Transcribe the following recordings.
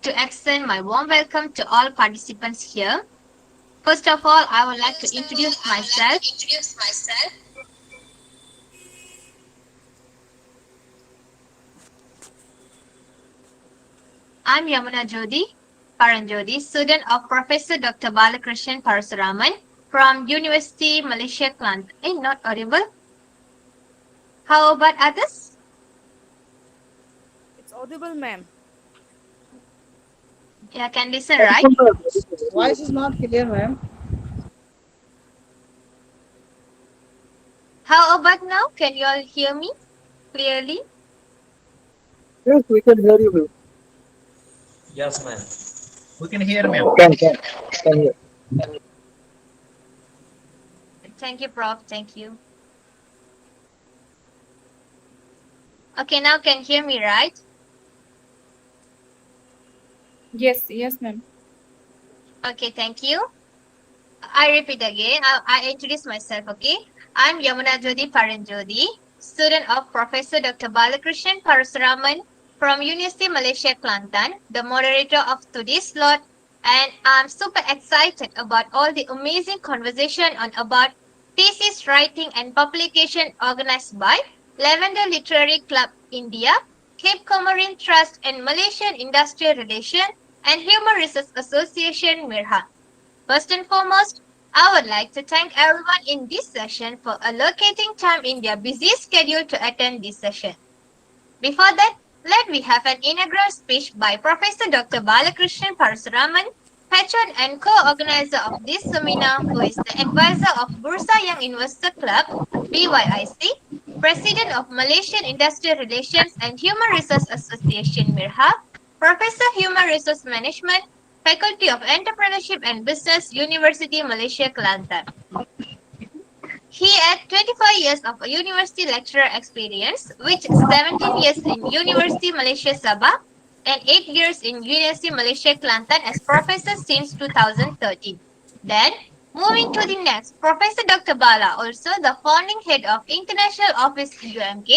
to extend my warm welcome to all participants here. First of all, I would like to introduce myself. I'm Yamuna Jodi Paranjodi, student of Professor Dr. Balakrishnan Parasuraman from University Malaysia Kelantan. Not audible. How about others? It's audible, ma'am. Yeah, can listen, right? Voice is not clear, ma'am. How about now? Can you all hear me clearly? Yes, we can hear you. Yes, ma'am. We can hear ma'am. Can hear. Thank you, Prof. Thank you. Okay, now can hear me, right? Yes, ma'am. Okay, thank you. I repeat again. I introduce myself, okay? I'm Yamuna Jodi Paranjodi, student of Professor Dr. Balakrishnan Parasuraman from University Malaysia Kelantan, the moderator of today's slot, and I'm super excited about all the amazing conversation on about thesis writing and publication organized by Lavender Literary Club India, Cape Comorin Trust and Malaysian Industrial Relation and Human Resource Association Mirha. First and foremost, I would like to thank everyone in this session for allocating time in their busy schedule to attend this session. Before that, let me have an inaugural speech by Professor Dr. Balakrishnan Parasuraman, patron and co-organizer of this seminar, who is the advisor of Bursa Young Investor Club, BYIC, President of Malaysian Industrial Relations and Human Resource Association, MIRHA, Professor Human Resource Management, Faculty of Entrepreneurship and Business, University Malaysia Kelantan. He had 25 years of university lecturer experience, which 17 years in University Malaysia Sabah and 8 years in University Malaysia Kelantan as professor since 2013. Then, moving to the next, Professor Dr. Bala, also the founding head of International Office UMK,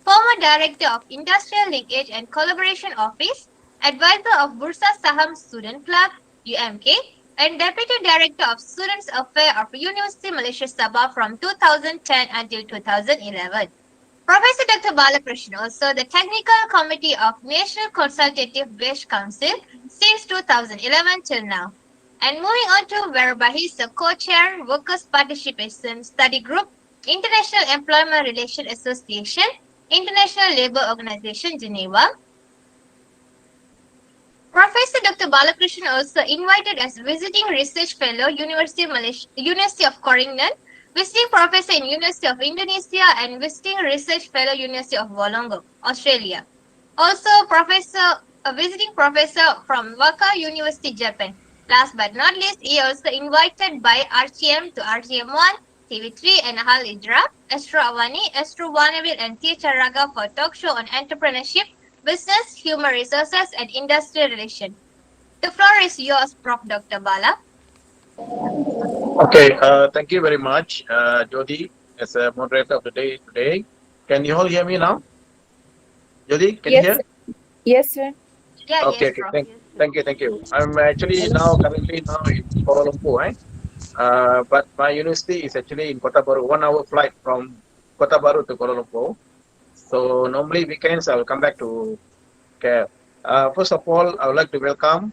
former director of Industrial Linkage and Collaboration Office, advisor of Bursa Saham Student Club, UMK, and Deputy Director of Students Affairs of University Malaysia Sabah from 2010 until 2011. Professor Dr. Balakrishnan, also the Technical Committee of National Consultative Based Council since 2011 till now. And moving on to whereby he is the co-chair, Workers' Participation Study Group, International Employment Relations Association, International Labour Organization, Geneva. Professor Dr. Balakrishnan also invited as visiting research fellow University of Coringan, visiting professor in University of Indonesia, and visiting research fellow University of Wollongong, Australia. Also, a visiting professor from Waka University, Japan. Last but not least, he also invited by RTM to RTM1, TV3, and Hal Idra, Astro Avani, Astro Wanavil, and Tia Charaga for talk show on entrepreneurship, business, human resources, and industrial relations. The floor is yours, Prof. Dr. Bala. Okay, thank you very much, Jody, as a moderator of the day today. Can you all hear me now? Jody, can you Yes, hear? yes, sir. Yeah, Okay, yes, okay. Prof. Thank you. I'm actually currently now in Kuala Lumpur, but my university is actually in Kota Baru, 1 hour flight from Kota Baru to Kuala Lumpur. So normally weekends I will come back to KL. First of all, I would like to welcome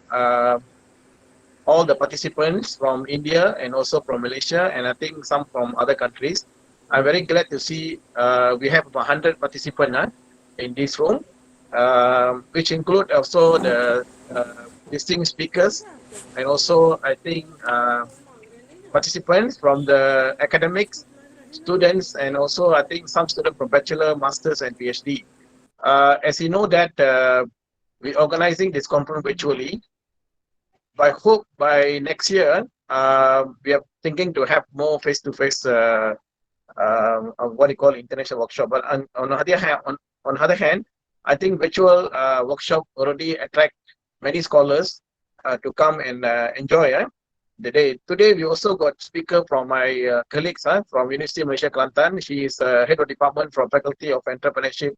all the participants from India and also from Malaysia, and I think some from other countries. I'm very glad to see we have 100 participants in this room, which include also the distinguished speakers, and also I think participants from the academics, students, and also I think some students from bachelor, masters, and PhD. As you know that we're organizing this conference virtually. I hope by next year, we are thinking to have more face-to-face, what you call international workshop. But on the other hand, I think virtual workshop already attract many scholars to come and enjoy the day. Today, we also got speaker from my colleagues from University of Malaysia Kelantan. She is head of department from Faculty of Entrepreneurship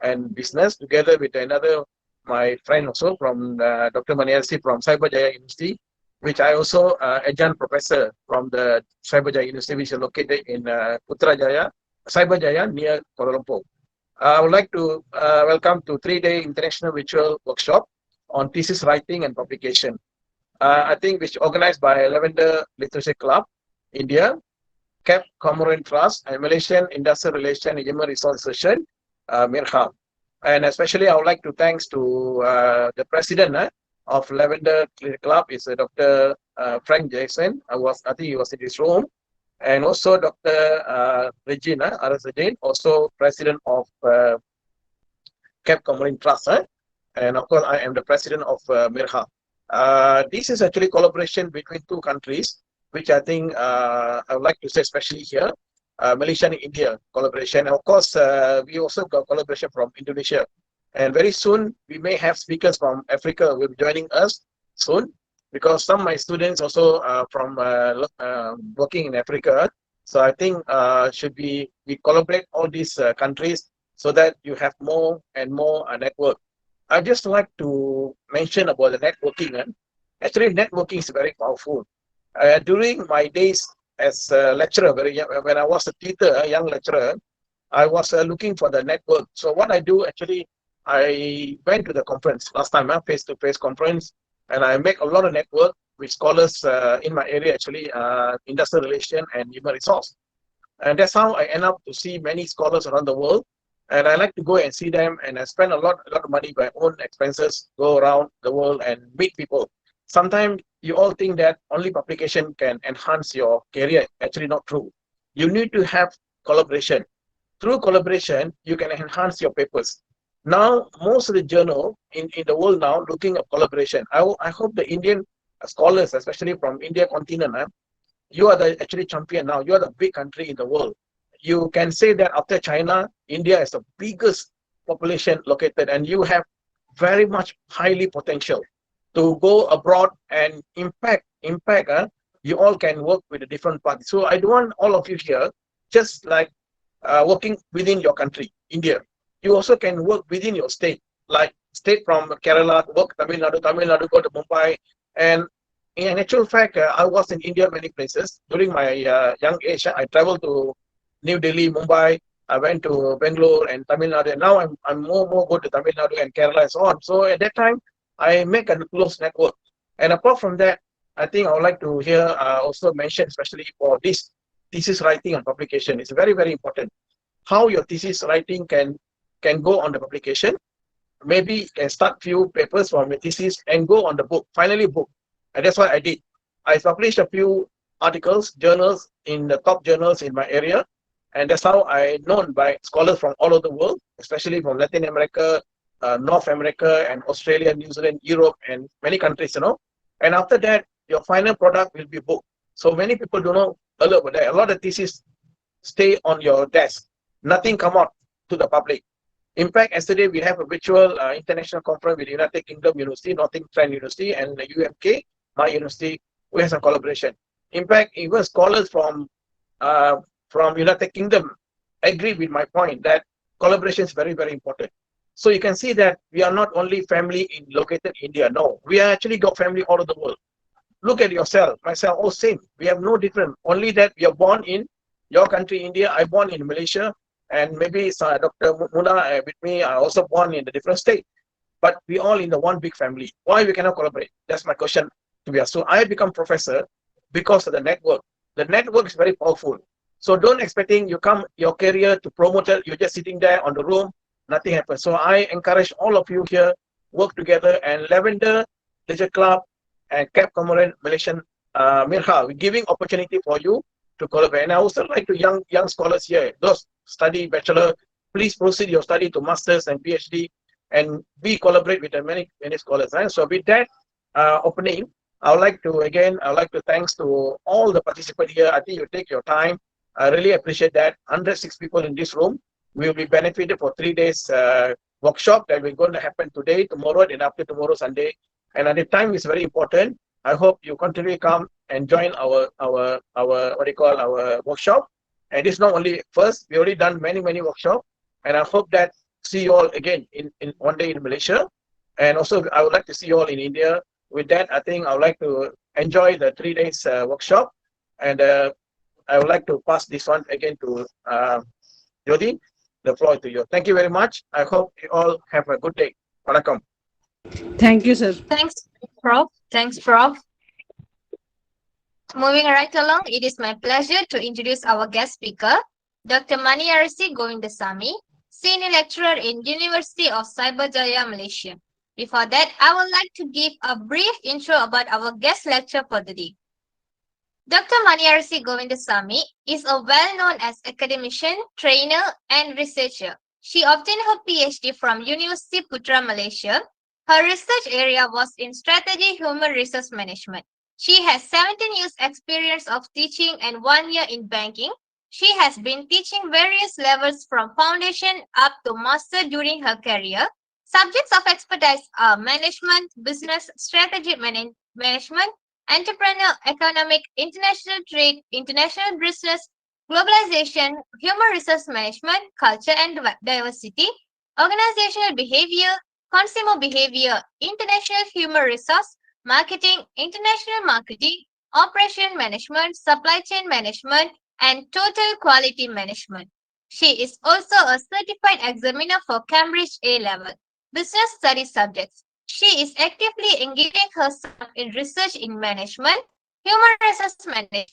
and Business, together with another my friend also from Dr. Maniarsi from Cyberjaya University, which I also adjunct professor from the Cyberjaya University, which is located in Putrajaya, Cyberjaya near Kuala Lumpur. I would like to welcome to 3-day international virtual workshop on thesis writing and publication. I think which organized by Lavender Literature Club, India, Cap Comorin Trust, and Malaysian Industrial Relation and Human Resource Association, Mirha. And especially I would like to thanks to the president of Lavender Club is Dr. Frank Jason. I think he was in this room. And also Dr. Regina Arazadin, also president of Cap Comorin Trust. And of course, I am the president of Mirha. This is actually collaboration between two countries, which I think I would like to say especially here, Malaysia and India collaboration. And of course, we also got collaboration from Indonesia. And very soon, we may have speakers from Africa will be joining us soon, because some of my students also from working in Africa. So I think should we collaborate all these countries so that you have more and more network. I just like to mention about the networking. Actually, networking is very powerful. During my days as a lecturer, very young, when I was a tutor, a young lecturer, I was looking for the network. So what I do actually, I went to the conference last time, face-to-face conference, and I make a lot of network with scholars in my area, actually, industrial relation and human resource. And that's how I end up to see many scholars around the world. And I like to go and see them, and I spend a lot of money by own expenses, go around the world and meet people. Sometimes you all think that only publication can enhance your career. Actually, not true. You need to have collaboration. Through collaboration, you can enhance your papers. Now, most of the journal in the world now looking at collaboration. I hope the Indian scholars, especially from India continent, you are the actually champion now. You are the big country in the world. You can say that after China, India is the biggest population located, and you have very much highly potential to go abroad and impact. You all can work with the different parties. So I don't want all of you here just like working within your country, India. You also can work within your state, like state from Kerala, work Tamil Nadu, go to Mumbai. And in actual fact, I was in India many places. During my young age, I traveled to New Delhi, Mumbai. I went to Bangalore and Tamil Nadu. And now I'm more go to Tamil Nadu and Kerala and so on. So at that time, I make a close network. And apart from that, I think I would like to here also mention, especially for this thesis writing and publication, it's very, very important. How your thesis writing can go on the publication. Maybe you can start few papers from your thesis and go on the book, finally book. And that's what I did. I published a few articles, journals in the top journals in my area. And that's how I known by scholars from all over the world, especially from Latin America, North America, and Australia, New Zealand, Europe, and many countries, And after that, your final product will be book. So many people don't know a lot about that. A lot of theses stay on your desk. Nothing come out to the public. In fact, yesterday we have a virtual international conference with United Kingdom University, Nottingham University, and the UMK, my university. We have some collaboration. In fact, even scholars from United Kingdom agree with my point that collaboration is very, very important. So you can see that we are not only family located in India. No, we are actually got family all over the world. Look at yourself, myself, all same. We have no different. Only that we are born in your country, India. I born in Malaysia, and maybe Dr. Muna with me are also born in a different state. But we all in the one big family. Why we cannot collaborate? That's my question to be asked. So I become professor because of the network. The network is very powerful. So don't expecting you come your career to promote it. You're just sitting there on the room, nothing happens. So I encourage all of you here work together, and Lavender Leisure Club and Cap Comorin Malaysian Mirha, we're giving opportunity for you to collaborate. And I also like to young scholars here, those study bachelor, please proceed your study to masters and PhD, and we collaborate with the many scholars. So with that opening, I would like to thanks to all the participants here. I think you take your time. I really appreciate that. 106 people in this room. We will be benefited for 3 days workshop that we're going to happen today, tomorrow, and after tomorrow, Sunday. And at the time is very important. I hope you continue to come and join our our workshop. And it's not only first, we already done many workshops. And I hope that see you all again in one day in Malaysia. And also, I would like to see you all in India. With that, I think I would like to enjoy the 3 days workshop. And I would like to pass this one again to Jyoti. The floor is to you. Thank you very much. I hope you all have a good day. Welcome. Thank you, sir. Thanks, Prof. Thanks, Prof. Moving right along, it is my pleasure to introduce our guest speaker, Dr. Maniarsi Govindasamy, Senior Lecturer in University of Cyberjaya, Malaysia. Before that, I would like to give a brief intro about our guest lecturer for the day. Dr. Maniarsi Govindasamy is a well-known as academician, trainer, and researcher. She obtained her PhD from University Putra, Malaysia. Her research area was in strategy human resource management. She has 17 years experience of teaching and 1 year in banking. She has been teaching various levels from foundation up to master during her career. Subjects of expertise are management, business, strategy management, entrepreneur, economic, international trade, international business, globalization, human resource management, culture and diversity, organizational behavior, consumer behavior, international human resource, marketing, international marketing, operation management, supply chain management, and total quality management. She is also a certified examiner for Cambridge A-level business studies subjects. She is actively engaging herself in research in management, human resource management.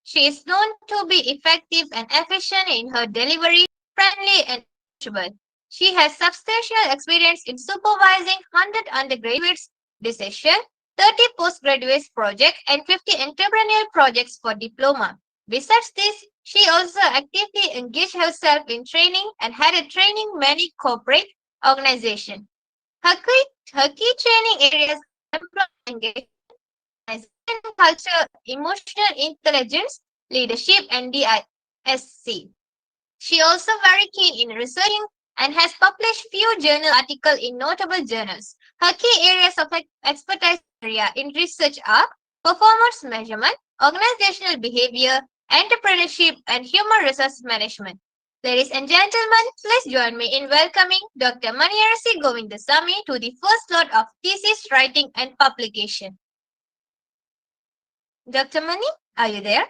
She is known to be effective and efficient in her delivery, friendly and approachable. She has substantial experience in supervising 100 undergraduates decision, 30 postgraduate projects, and 50 entrepreneurial projects for diploma. Besides this, she also actively engaged herself in training and had a training many corporate organizations. Her key training areas are employee engagement, organization culture, emotional intelligence, leadership, and DISC. She also very keen in researching and has published few journal articles in notable journals. Her key areas of expertise area in research are performance measurement, organizational behavior, entrepreneurship, and human resource management. Ladies and gentlemen, please join me in welcoming Dr. Maniarsi Govindasamy to the first lot of thesis writing and publication. Dr. Mani, are you there?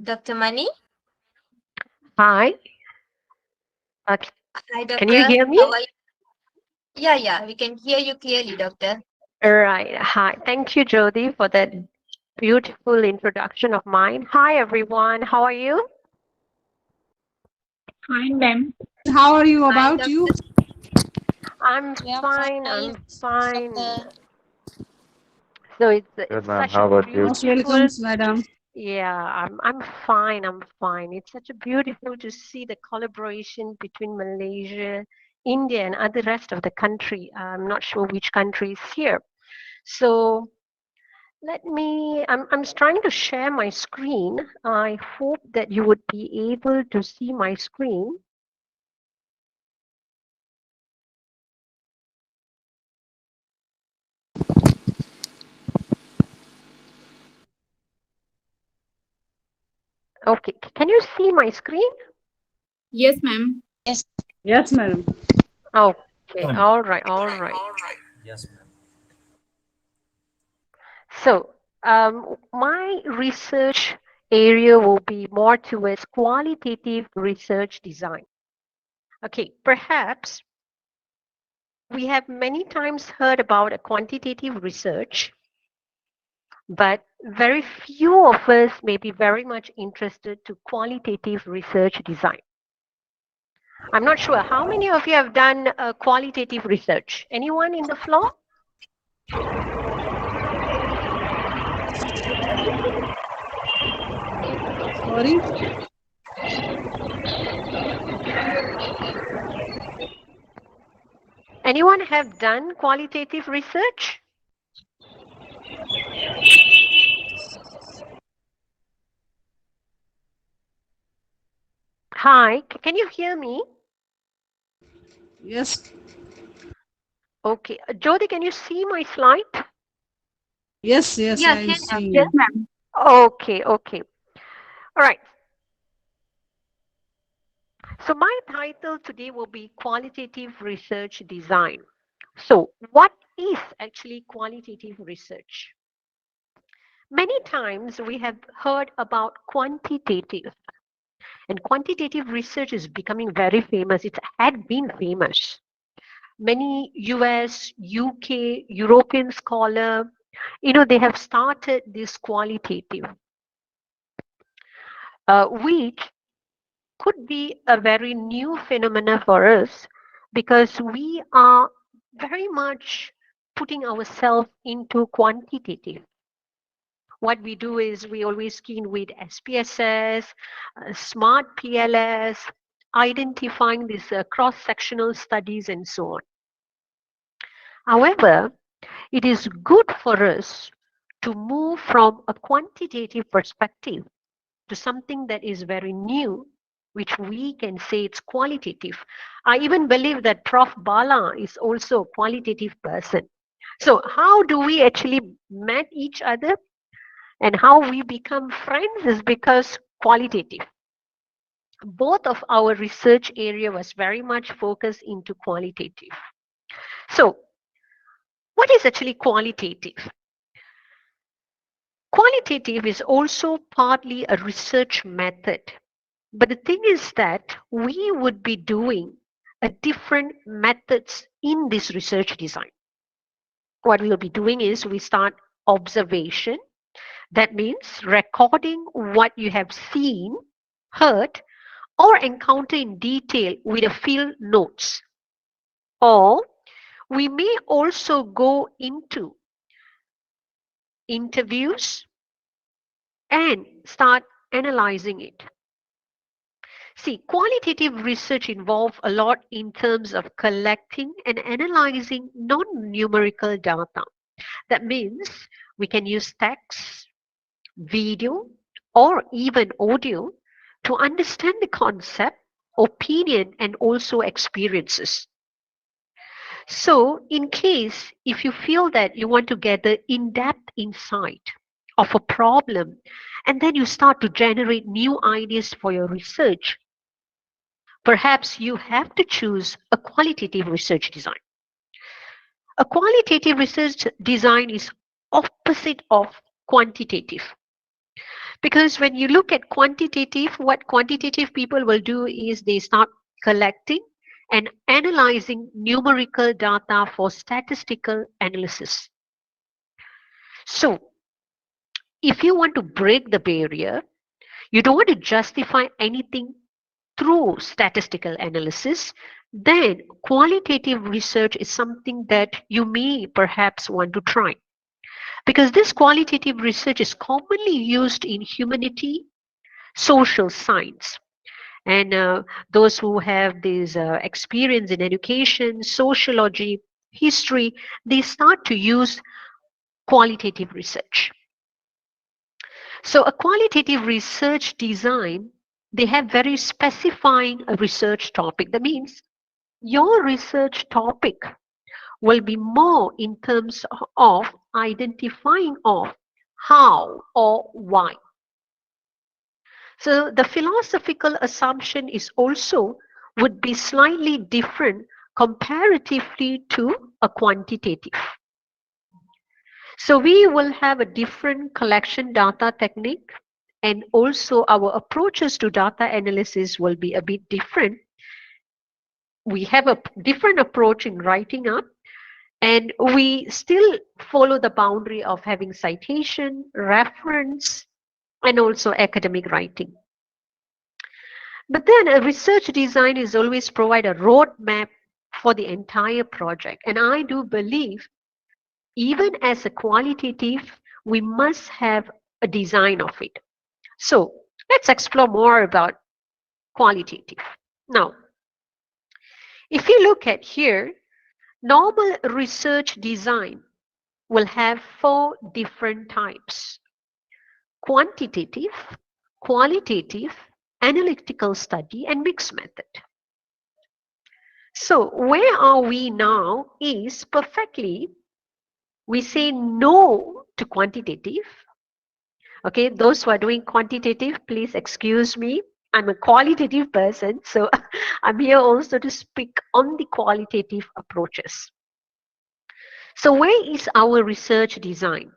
Dr. Mani? Hi, Hi, Doctor. can you hear me? How are you? Yeah, we can hear you clearly, Doctor. Right. Hi. Thank you, Jyoti, for that beautiful introduction of mine. Hi, everyone. How are you? Fine, ma'am. How are you? Fine, About Doctor. you? I'm Yeah, fine. I'm fine. Doctor. So it's Good, ma'am. such How a about you? Most beautiful. welcome, madam. Yeah, I'm fine. I'm fine. It's such a beautiful to see the collaboration between Malaysia, India, and other rest of the country. I'm not sure which country is here. So I'm trying to share my screen. I hope that you would be able to see my screen. Okay, can you see my screen? Yes, ma'am. Yes, madam. Okay, all right. Yes, ma'am. So, my research area will be more towards qualitative research design. Okay, perhaps we have many times heard about a quantitative research, but very few of us may be very much interested to qualitative research design. I'm not sure how many of you have done qualitative research. Anyone in the floor? Sorry. Anyone have done qualitative research? Hi, can you hear me? Yes. Okay. Jyoti, can you see my slide? Yes, yes, Yeah, I am can seeing Yes, you. ma'am. Okay, okay. All right. So my title today will be Qualitative Research Design. So what is actually qualitative research? Many times we have heard about quantitative, and quantitative research is becoming very famous. It had been famous. Many US, UK, European scholar, they have started this qualitative, which could be a very new phenomena for us because we are very much putting ourselves into quantitative. What we do is we always keen with SPSS, smart PLS, identifying these cross-sectional studies and so on. However, it is good for us to move from a quantitative perspective to something that is very new, which we can say it's qualitative. I even believe that Prof. Bala is also a qualitative person. So how do we actually met each other and how we become friends is because qualitative. Both of our research area was very much focused into qualitative. So what is actually qualitative? Qualitative is also partly a research method. But the thing is that we would be doing a different methods in this research design. What we will be doing is we start observation. That means recording what you have seen, heard, or encountered in detail with a field notes. Or we may also go into interviews and start analyzing it. See, qualitative research involves a lot in terms of collecting and analyzing non-numerical data. That means we can use text, video, or even audio to understand the concept, opinion, and also experiences. So, in case if you feel that you want to get the in-depth insight of a problem, and then you start to generate new ideas for your research, perhaps you have to choose a qualitative research design. A qualitative research design is opposite of quantitative. Because when you look at quantitative, what quantitative people will do is they start collecting and analyzing numerical data for statistical analysis. So, if you want to break the barrier, you don't want to justify anything through statistical analysis, then qualitative research is something that you may perhaps want to try. Because this qualitative research is commonly used in humanity, social science. And those who have this experience in education, sociology, history, they start to use qualitative research. So a qualitative research design, they have very specifying a research topic. That means your research topic will be more in terms of identifying of how or why. So the philosophical assumption is also would be slightly different comparatively to a quantitative. So we will have a different collection data technique, and also our approaches to data analysis will be a bit different. We have a different approach in writing up, and we still follow the boundary of having citation, reference, and also academic writing. But then a research design is always provide a roadmap for the entire project. And I do believe even as a qualitative, we must have a design of it. So let's explore more about qualitative. Now, if you look at here, normal research design will have 4 different types: quantitative, qualitative, analytical study, and mixed method. So where are we now is perfectly, we say no to quantitative. Okay, those who are doing quantitative, please excuse me. I'm a qualitative person, so I'm here also to speak on the qualitative approaches. So where is our research design?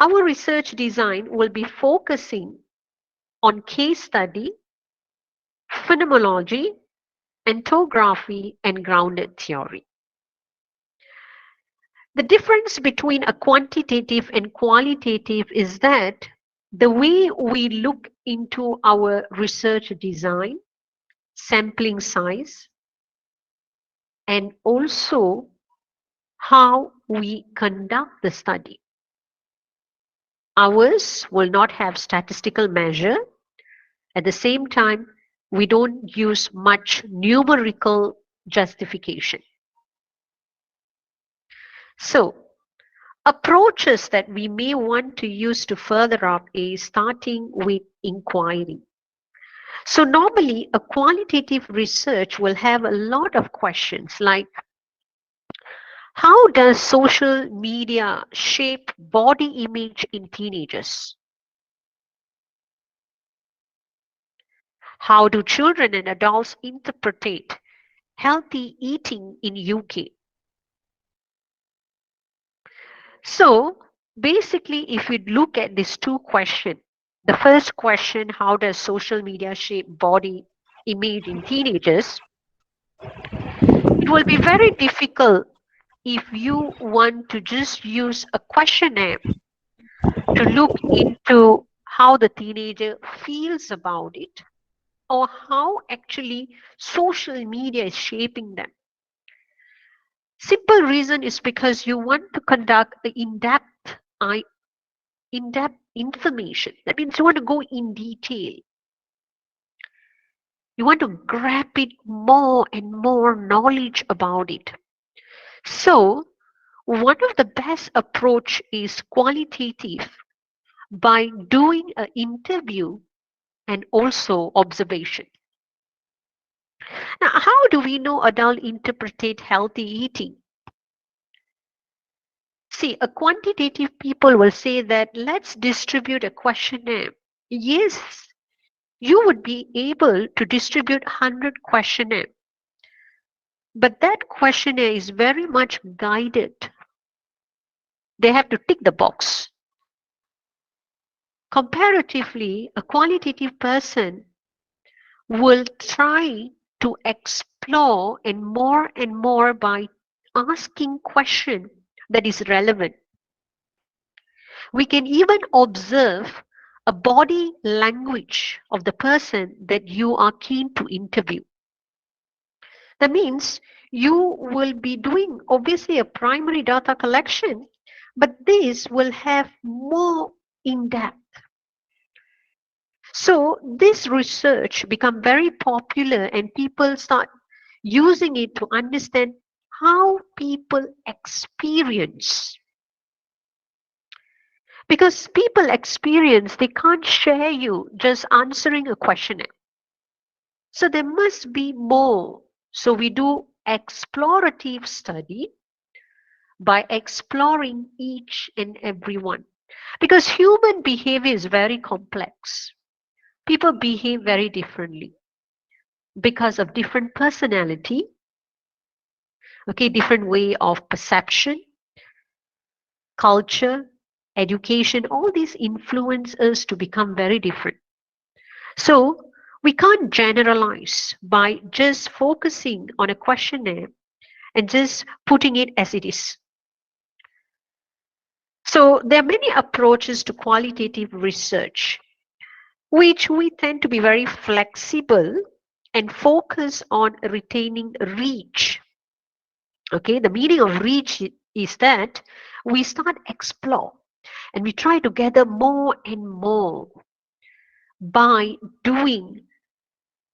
Our research design will be focusing on case study, phenomenology, ethnography, and grounded theory. The difference between a quantitative and qualitative is that the way we look into our research design, sampling size, and also how we conduct the study. Ours will not have statistical measure. At the same time, we don't use much numerical justification. So, approaches that we may want to use to further up is starting with inquiry. So normally a qualitative research will have a lot of questions like, how does social media shape body image in teenagers? How do children and adults interpret healthy eating in UK? So basically, if we look at these two questions, the first question, how does social media shape body image in teenagers? It will be very difficult if you want to just use a questionnaire to look into how the teenager feels about it or how actually social media is shaping them. Simple reason is because you want to conduct an in-depth information. That means you want to go in detail. You want to grab it more and more knowledge about it. So one of the best approach is qualitative by doing an interview and also observation. Now, how do we know adults interpret healthy eating? See, a quantitative people will say that let's distribute a questionnaire. Yes, you would be able to distribute 100 questionnaire, but that questionnaire is very much guided. They have to tick the box. Comparatively, a qualitative person will try to explore and more by asking questions that is relevant. We can even observe a body language of the person that you are keen to interview. That means you will be doing obviously a primary data collection, but this will have more in-depth. So this research become very popular and people start using it to understand how people experience. Because people experience, they can't share you just answering a questionnaire. So there must be more. So we do explorative study by exploring each and every one. Because human behavior is very complex. People behave very differently because of different personality, okay, different way of perception, culture, education, all these influence us to become very different. So we can't generalize by just focusing on a questionnaire and just putting it as it is. So there are many approaches to qualitative research, which we tend to be very flexible and focus on retaining reach. Okay, the meaning of reach is that we start explore and we try to gather more and more by doing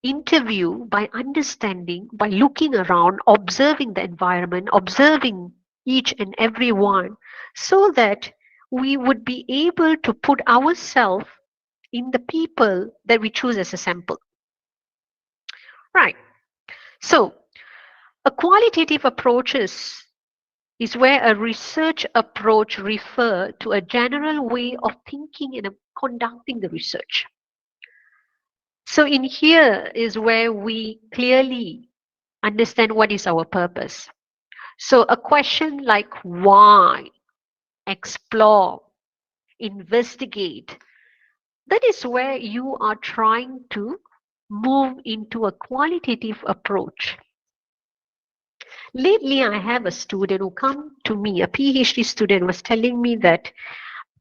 interview, by understanding, by looking around, observing the environment, observing each and every one, so that we would be able to put ourselves in the people that we choose as a sample. Right. So a qualitative approaches is where a research approach refers to a general way of thinking and conducting the research. So in here is where we clearly understand what is our purpose. So a question like why, explore, investigate, that is where you are trying to move into a qualitative approach. Lately, I have a student who come to me, a PhD student was telling me that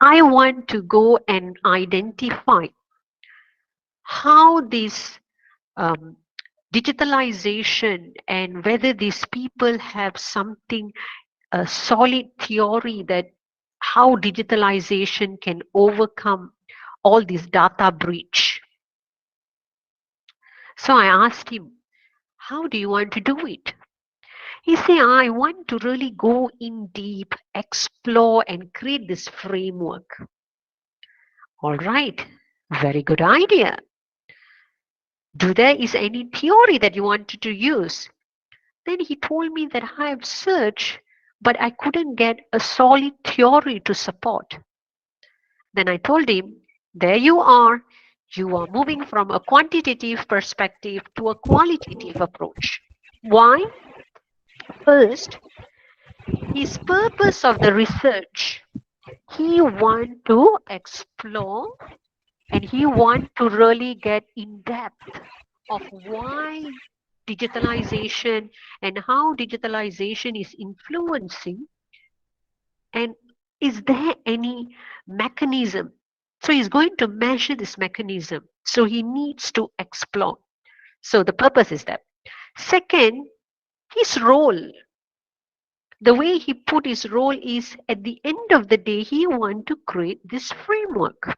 I want to go and identify how this digitalization and whether these people have something, a solid theory that how digitalization can overcome all this data breach. So I asked him, how do you want to do it? He said, I want to really go in deep, explore and create this framework. All right, very good idea. Do there is any theory that you wanted to use? Then he told me that I have searched, but I couldn't get a solid theory to support. Then I told him, there you are. You are moving from a quantitative perspective to a qualitative approach. Why? First, his purpose of the research, he want to explore and he want to really get in depth of why digitalization and how digitalization is influencing, and is there any mechanism. So he's going to measure this mechanism, so he needs to explore. So the purpose is that. Second, his role, the way he put his role is, at the end of the day, he want to create this framework.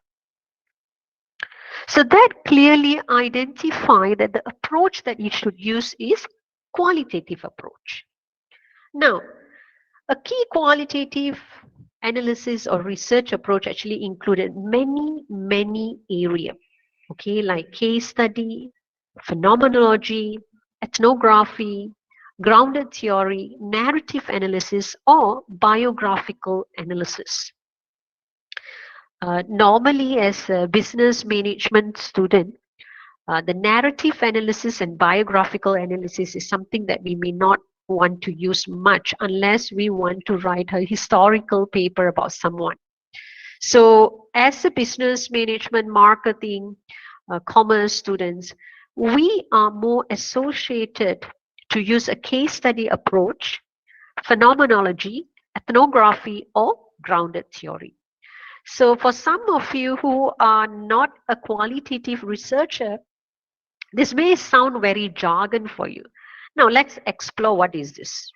So that clearly identify that the approach that you should use is qualitative approach. Now, a key qualitative analysis or research approach actually included many areas, okay, like case study, phenomenology, ethnography, grounded theory, narrative analysis, or biographical analysis. Normally, as a business management student, the narrative analysis and biographical analysis is something that we may not want to use much unless we want to write a historical paper about someone. So as a business management, marketing, commerce students, we are more associated to use a case study approach, phenomenology, ethnography, or grounded theory. So for some of you who are not a qualitative researcher, this may sound very jargon for you. Now let's explore what is this.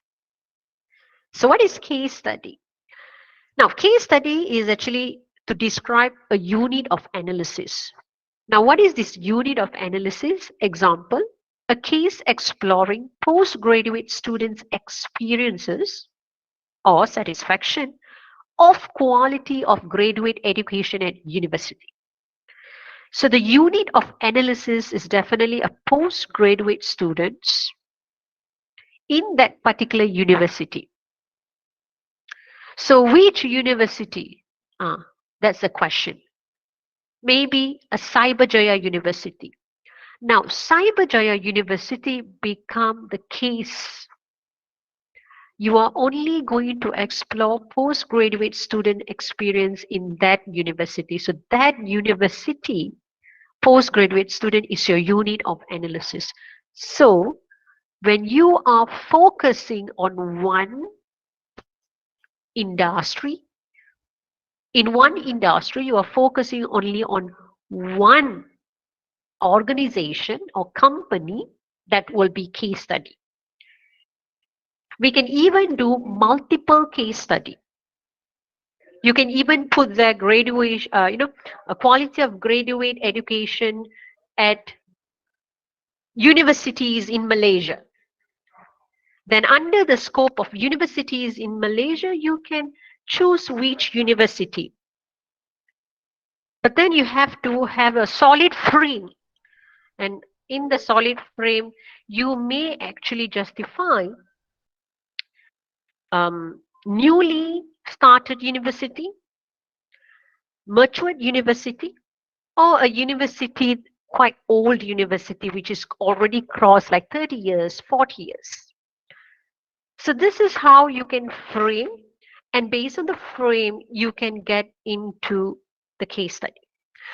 So what is case study? Now case study is actually to describe a unit of analysis. Now what is this unit of analysis? Example, a case exploring postgraduate students' experiences or satisfaction of quality of graduate education at university. So the unit of analysis is definitely a postgraduate students in that particular university. So which university? That's the question. Maybe a Cyberjaya University. Now Cyberjaya University become the case. You are only going to explore postgraduate student experience in that university. So that university postgraduate student is your unit of analysis. So when you are focusing on one industry, in one industry, you are focusing only on one organization or company, that will be case study. We can even do multiple case study. You can even put the graduation, a quality of graduate education at universities in Malaysia. Then under the scope of universities in Malaysia, you can choose which university. But then you have to have a solid frame. And in the solid frame, you may actually justify newly started university, matured university, or a university, quite old university, which is already crossed like 30 years, 40 years. So this is how you can frame, and based on the frame, you can get into the case study.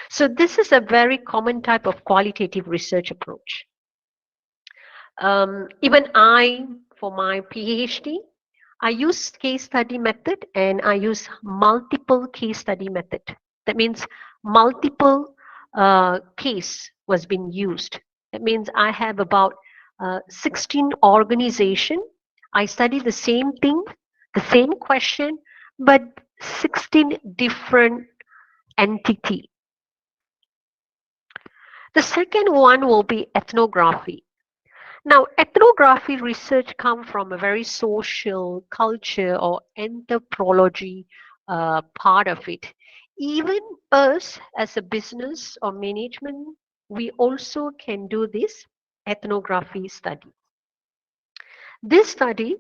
So this is a very common type of qualitative research approach. Even I, for my PhD, I use case study method, and I use multiple case study method. That means multiple case was being used. That means I have about 16 organization. I study the same thing, the same question, but 16 different entity. The second one will be ethnography. Now, ethnography research comes from a very social, culture, or anthropology part of it. Even us as a business or management, we also can do this ethnography study. This study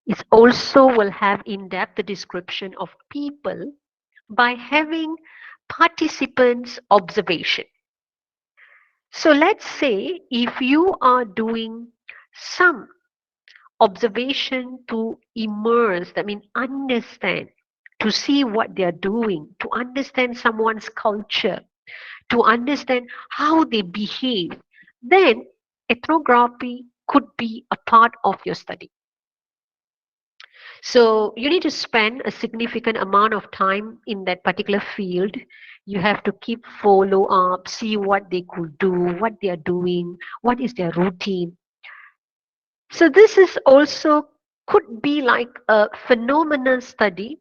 is also will have in-depth description of people by having participants' observation. So let's say if you are doing some observation to immerse, that means understand, to see what they are doing, to understand someone's culture, to understand how they behave, then ethnography could be a part of your study. So you need to spend a significant amount of time in that particular field. You have to keep follow up, see what they could do, what they are doing, what is their routine. So this is also could be like a phenomenon study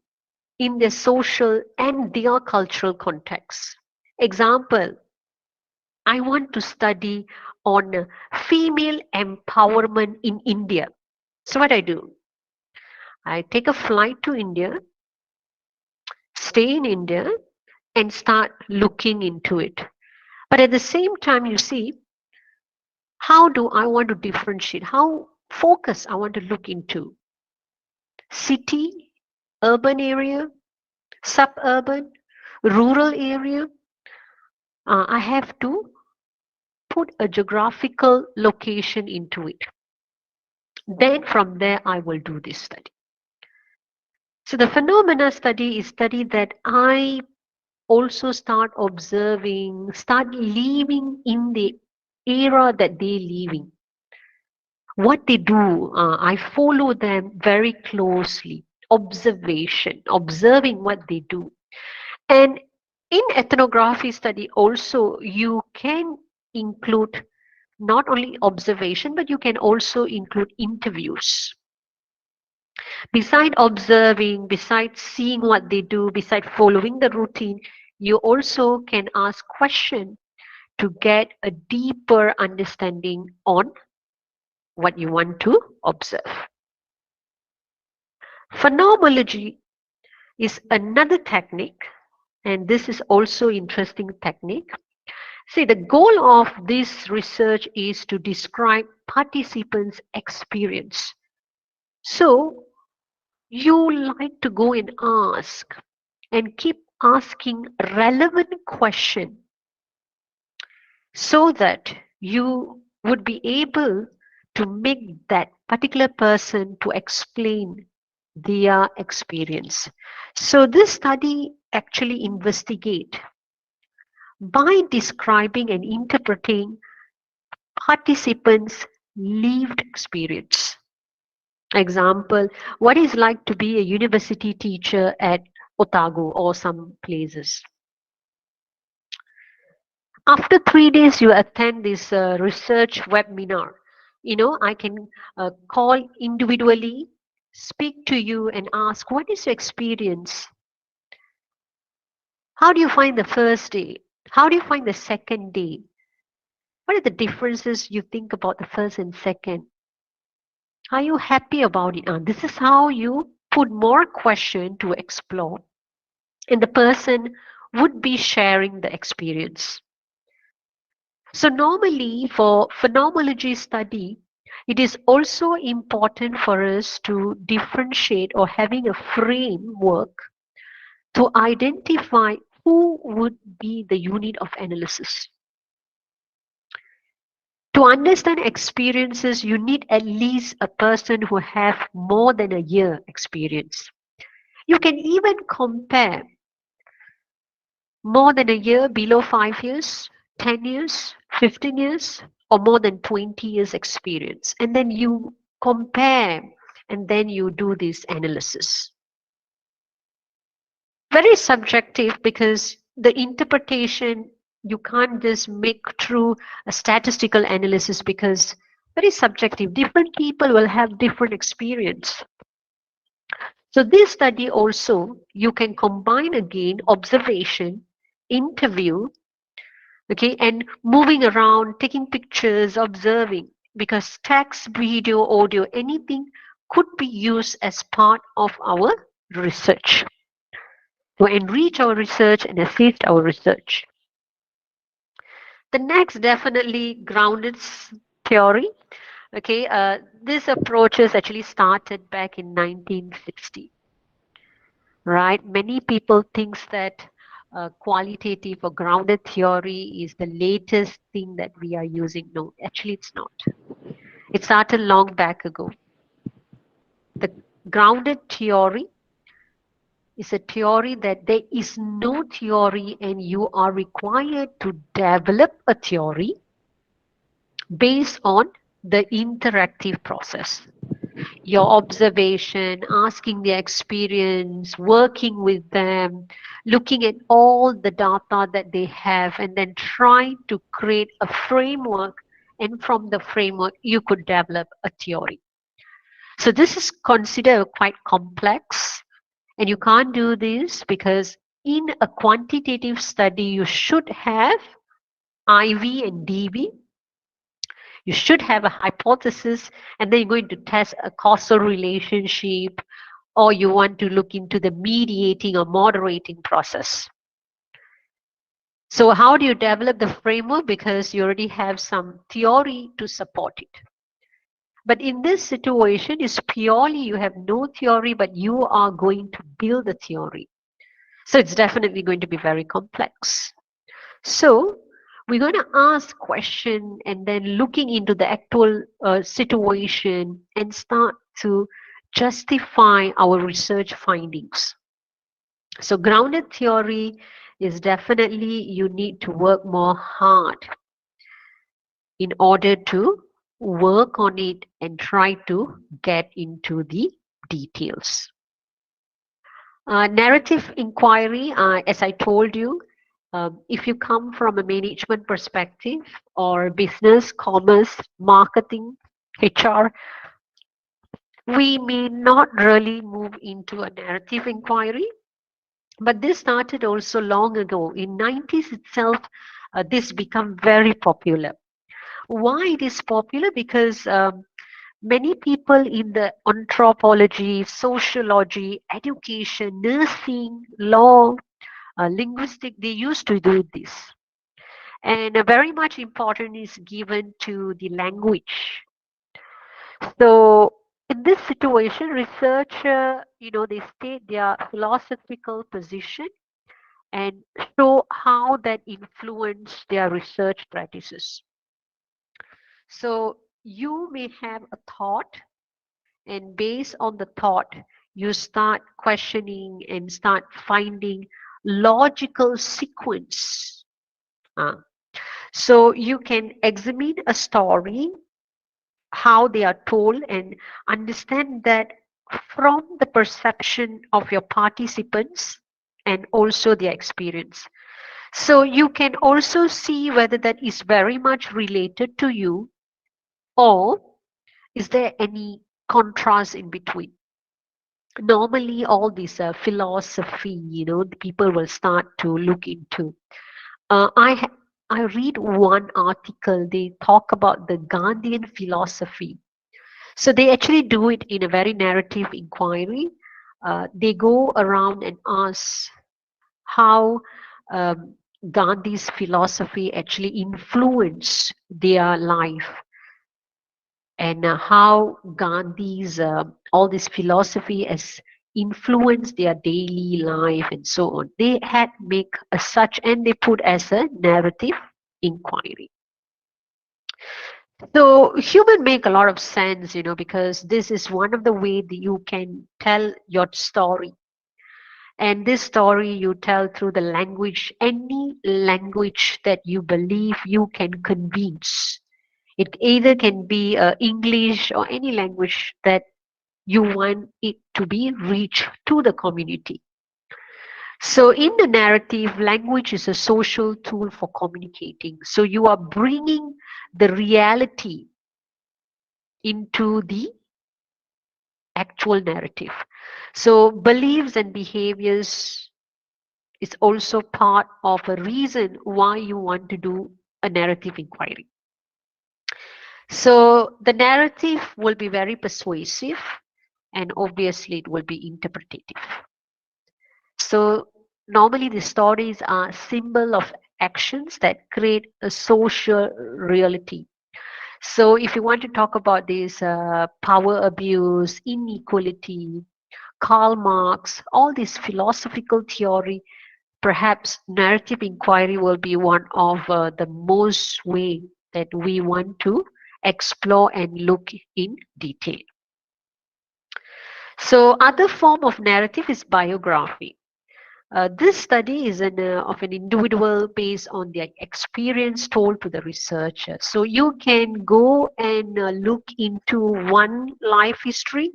in their social and their cultural context. Example, I want to study on female empowerment in India. So what I do? I take a flight to India, stay in India, and start looking into it. But at the same time, you see, how do I want to differentiate? How focus I want to look into? City, urban area, suburban, rural area. I have to put a geographical location into it. Then from there, I will do this study. So the phenomena study is study that I also start observing, start living in the era that they live in. What they do, I follow them very closely. Observation, observing what they do. And in ethnography study also, you can include not only observation, but you can also include interviews. Beside observing, besides seeing what they do, beside following the routine, you also can ask questions to get a deeper understanding on what you want to observe. Phenomenology is another technique, and this is also interesting technique. See, the goal of this research is to describe participants' experience. So you like to go and ask and keep asking relevant question so that you would be able to make that particular person to explain their experience. So this study actually investigate by describing and interpreting participants' lived experience. Example, what is like to be a university teacher at Otago or some places. After 3 days, you attend this research webinar. You know, I can call individually, speak to you and ask, what is your experience? How do you find the first day? How do you find the second day? What are the differences you think about the first and second? Are you happy about it? This is how you put more question to explore. And the person would be sharing the experience. So normally for phenomenology study, it is also important for us to differentiate or having a framework to identify who would be the unit of analysis. To understand experiences, you need at least a person who have more than a year experience. You can even compare more than a year, below 5 years, 10 years, 15 years, or more than 20 years experience. And then you compare and then you do this analysis. Very subjective because the interpretation you can't just make through a statistical analysis because very subjective. Different people will have different experience. So this study also, you can combine again observation, interview, okay, and moving around, taking pictures, observing, because text, video, audio, anything could be used as part of our research to enrich our research and assist our research. The next, definitely grounded theory. Okay, this approach is actually started back in 1960. Right? Many people think that qualitative or grounded theory is the latest thing that we are using. No, actually it's not. It started long back ago. The grounded theory is a theory that there is no theory and you are required to develop a theory based on the interactive process. Your observation, asking their experience, working with them, looking at all the data that they have, and then trying to create a framework. And from the framework, you could develop a theory. So this is considered quite complex. And you can't do this because in a quantitative study, you should have IV and DV. You should have a hypothesis, and then you're going to test a causal relationship, or you want to look into the mediating or moderating process. So how do you develop the framework? Because you already have some theory to support it. But in this situation, it's purely you have no theory, but you are going to build a theory. So it's definitely going to be very complex. So we're going to ask question and then looking into the actual situation and start to justify our research findings. So grounded theory is definitely you need to work more hard in order to work on it and try to get into the details. Narrative inquiry, as I told you, if you come from a management perspective or business, commerce, marketing, HR, we may not really move into a narrative inquiry. But this started also long ago. In 90s itself, this became very popular. Why it is popular? Because many people in the anthropology, sociology, education, nursing, law, linguistic, they used to do this. And very much important is given to the language. So in this situation, researcher, they state their philosophical position and show how that influenced their research practices. So you may have a thought, and based on the thought, you start questioning and start finding logical sequence. So you can examine a story, how they are told, and understand that from the perception of your participants and also their experience. So you can also see whether that is very much related to you or is there any contrast in between. Normally all this philosophy, the people will start to look into. I read one article, they talk about the Gandhian philosophy. So they actually do it in a very narrative inquiry. They go around and ask how Gandhi's philosophy actually influenced their life, and how Gandhi's all this philosophy has influenced their daily life and so on. They had make a such, and they put as a narrative inquiry. So human make a lot of sense, because this is one of the way that you can tell your story. And this story you tell through the language, any language that you believe you can convince. It either can be English or any language that you want it to be reached to the community. So in the narrative, language is a social tool for communicating. So you are bringing the reality into the actual narrative. So beliefs and behaviors is also part of a reason why you want to do a narrative inquiry. So the narrative will be very persuasive, and obviously it will be interpretative. So normally the stories are symbol of actions that create a social reality. So if you want to talk about this power abuse, inequality, Karl Marx, all this philosophical theory, perhaps narrative inquiry will be one of the most way that we want to explore and look in detail. So other form of narrative is biography. This study is of an individual based on their experience told to the researcher. So you can go and look into one life history,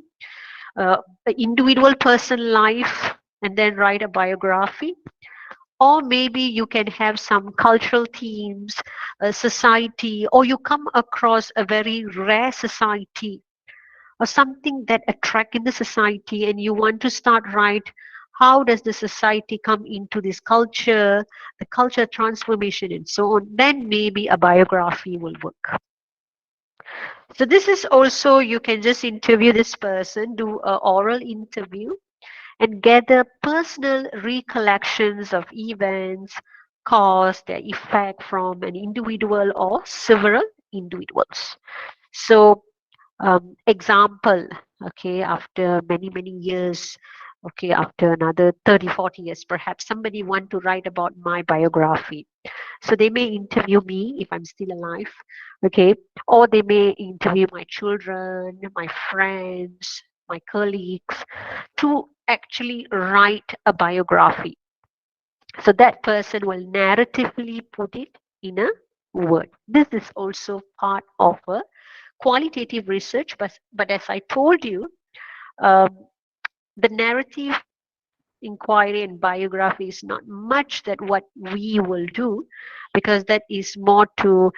an individual person life, and then write a biography. Or maybe you can have some cultural themes, society, or you come across a very rare society or something that attract in the society, and you want to start right. How does the society come into this culture, the culture transformation, and so on? Then maybe a biography will work. So this is also, you can just interview this person, do an oral interview, and gather personal recollections of events, cause, their effect from an individual or several individuals. So example, okay, after many years, okay, after another 30-40 years, perhaps somebody want to write about my biography. So they may interview me if I'm still alive, okay, or they may interview my children, my friends, my colleagues, to actually write a biography. So that person will narratively put it in a word. This is also part of a qualitative research, but as I told you, the narrative inquiry and biography is not much that what we will do, because that is more to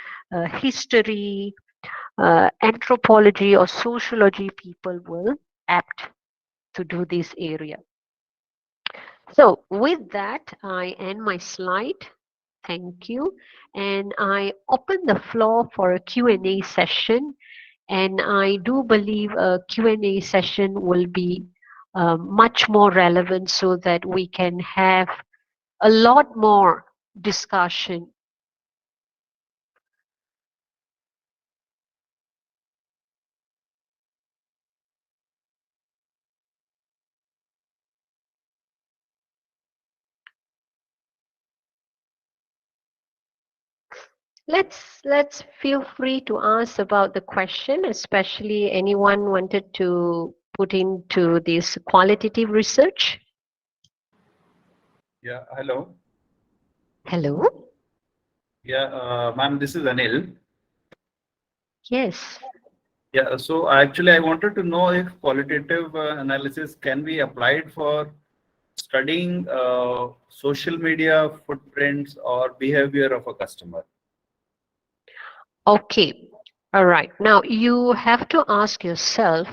history, anthropology or sociology people will apt to do this area. So with that, I end my slide. Thank you. And I open the floor for a Q&A session. And I do believe a Q&A session will be much more relevant so that we can have a lot more discussion. Let's feel free to ask about the question, especially anyone wanted to put into this qualitative research. Yeah, hello. Hello. Yeah, ma'am, this is Anil. Yes. Yeah, so actually I wanted to know if qualitative analysis can be applied for studying social media footprints or behavior of a customer. Okay. All right. Now you have to ask yourself,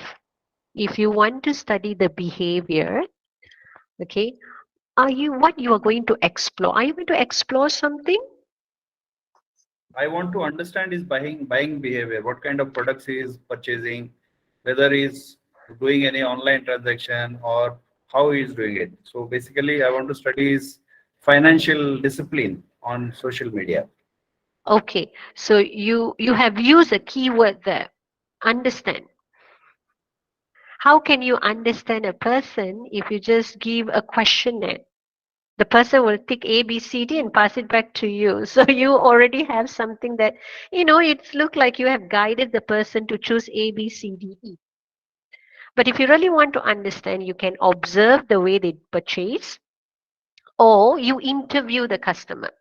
if you want to study the behavior, okay, what you are going to explore? Are you going to explore something? I want to understand his buying behavior, what kind of products he is purchasing, whether he's doing any online transaction or how he is doing it. So basically I want to study his financial discipline on social media. Okay, so you have used a keyword there, understand. How can you understand a person if you just give a questionnaire? The person will tick A, B, C, D and pass it back to you. So you already have something that, it looks like you have guided the person to choose A, B, C, D, E. But if you really want to understand, you can observe the way they purchase, or you interview the customer.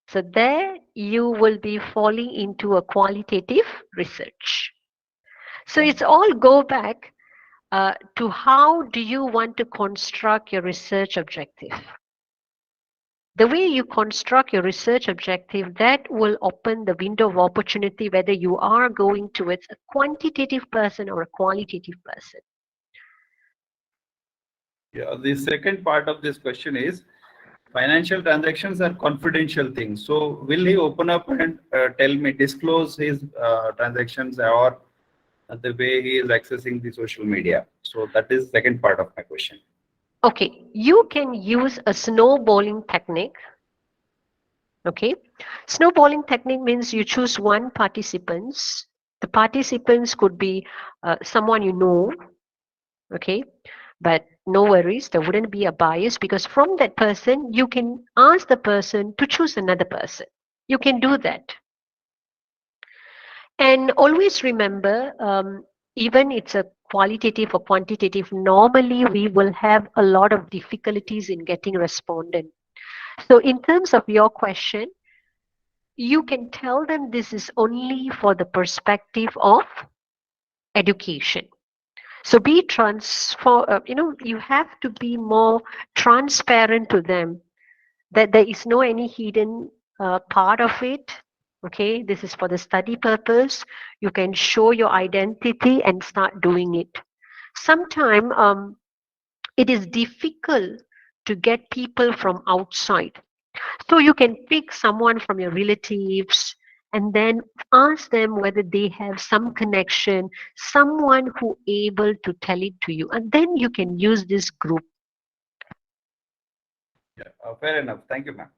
So there you will be falling into a qualitative research. So it's all go back to how do you want to construct your research objective. The way you construct your research objective, that will open the window of opportunity whether you are going towards a quantitative person or a qualitative person. Yeah, the second part of this question is, financial transactions are confidential things. So will he open up and disclose his transactions or the way he is accessing the social media? So that is the second part of my question. Okay, you can use a snowballing technique. Okay, snowballing technique means you choose one participants. The participants could be someone you know. Okay, but no worries, there wouldn't be a bias because from that person you can ask the person to choose another person. You can do that. And always remember, even it's a qualitative or quantitative, normally we will have a lot of difficulties in getting respondent. So in terms of your question, you can tell them this is only for the perspective of education. So be you have to be more transparent to them that there is no any hidden part of it. Okay, this is for the study purpose. You can show your identity and start doing it. Sometimes it is difficult to get people from outside. So you can pick someone from your relatives and then ask them whether they have some connection, someone who able to tell it to you. And then you can use this group. Yeah, fair enough. Thank you, ma'am.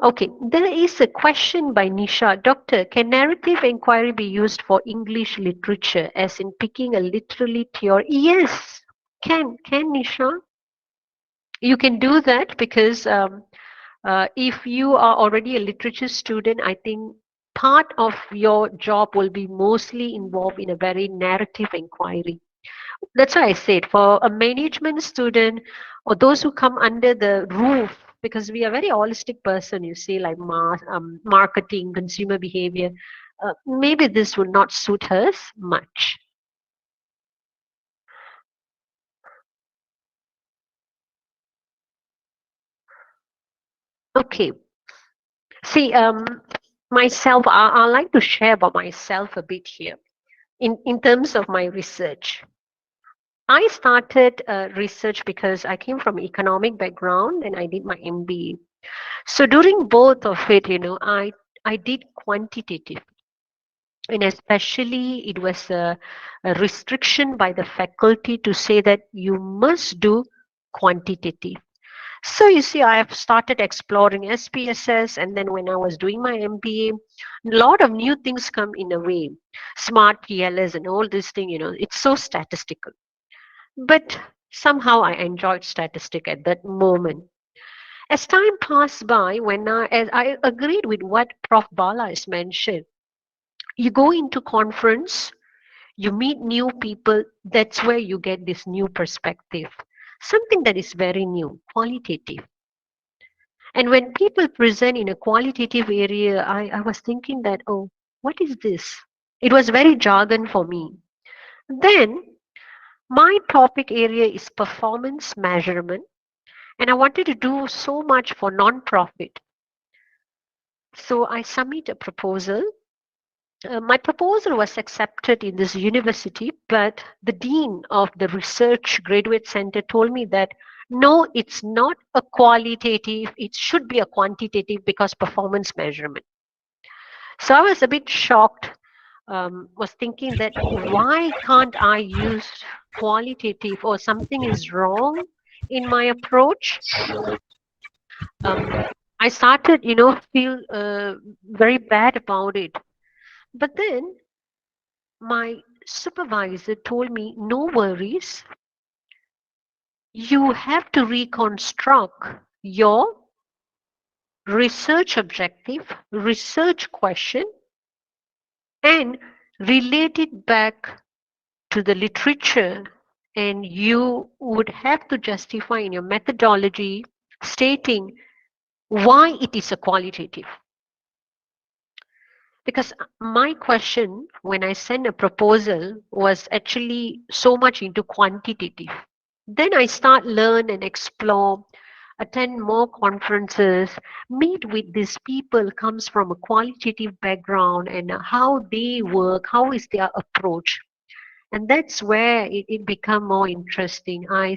Okay, there is a question by Nisha. Doctor, can narrative inquiry be used for English literature, as in picking a literary theory? Yes, can Nisha. You can do that because if you are already a literature student, I think part of your job will be mostly involved in a very narrative inquiry. That's why I said for a management student or those who come under the roof, because we are very holistic person, you see, like marketing, consumer behavior, maybe this would not suit us much. Okay. See, myself, I like to share about myself a bit here in terms of my research. I started research because I came from economic background and I did my MBA. So during both of it, I did quantitative, and especially it was a restriction by the faculty to say that you must do quantitative. So you see, I have started exploring SPSS, and then when I was doing my MBA, a lot of new things come in a way. Smart PLS and all this thing, it's so statistical. But somehow I enjoyed statistic at that moment. As time passed by, as I agreed with what Prof. Bala has mentioned, you go into conference, you meet new people, that's where you get this new perspective, something that is very new, qualitative. And when people present in a qualitative area, I was thinking that, oh, what is this? It was very jargon for me. Then my topic area is performance measurement, and I wanted to do so much for non-profit. So I submit a proposal. My proposal was accepted in this university, but the dean of the research graduate center told me that no, it's not a qualitative, it should be a quantitative because performance measurement. So I was a bit shocked, was thinking that why can't I use qualitative, or something is wrong in my approach. I started, feel very bad about it. But then my supervisor told me, no worries, you have to reconstruct your research objective, research question, and relate it back to the literature. And you would have to justify in your methodology stating why it is a qualitative. Because my question when I sent a proposal was actually so much into quantitative. Then I start learn and explore, attend more conferences, meet with these people comes from a qualitative background and how they work, how is their approach. And that's where it become more interesting. I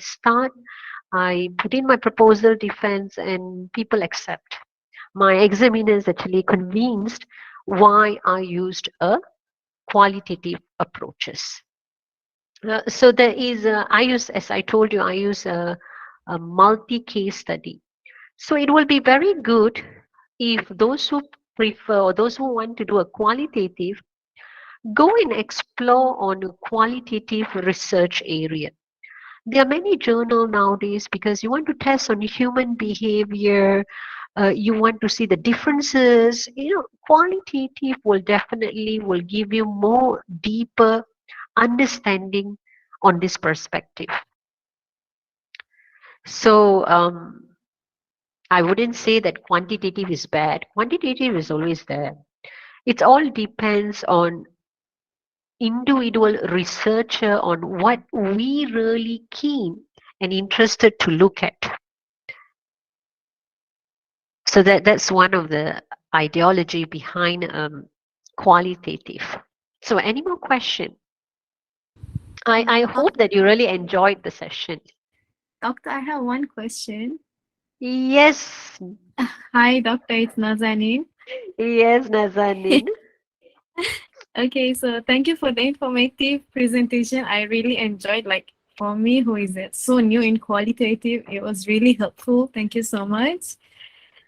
put in my proposal defense and people accept. My examiners actually convinced why I used a qualitative approaches. So there is, as I told you, I use a multi-case study. So it will be very good if those who prefer or those who want to do a qualitative, go and explore on a qualitative research area. There are many journals nowadays because you want to test on human behavior, you want to see the differences. Qualitative will definitely will give you more deeper understanding on this perspective. So I wouldn't say that quantitative is bad. Quantitative is always there. It all depends on individual researcher on what we really keen and interested to look at. So that's one of the ideology behind qualitative. So any more question? I hope that you really enjoyed the session. Doctor, I have one question. Yes. Hi, Doctor. It's Nazanin. Yes, Nazanin. Okay, so thank you for the informative presentation. I really enjoyed, like, for me, who is so new in qualitative, it was really helpful. Thank you so much.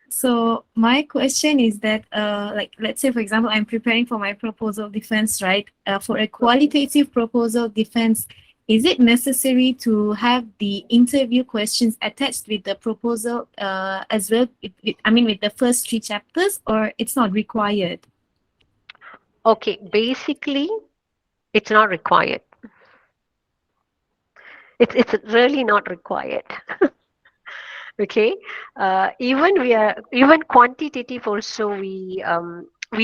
So my question is that, like, let's say, for example, I'm preparing for my proposal defense, right? For a qualitative proposal defense, is it necessary to have the interview questions attached with the proposal as well? With the first 3 chapters, or it's not required? Okay, basically, it's not required. It's really not required. Okay, even quantitative also we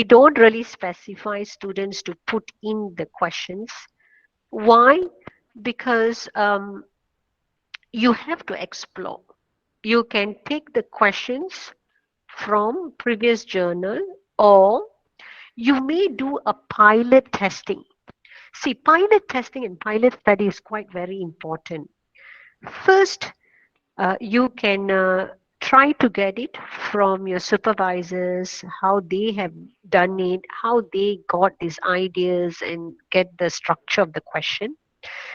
don't really specify students to put in the questions. Why? Because you have to explore. You can take the questions from previous journal, or you may do a pilot testing. See, pilot testing and pilot study is quite very important. First, you can try to get it from your supervisors, how they have done it, how they got these ideas and get the structure of the question.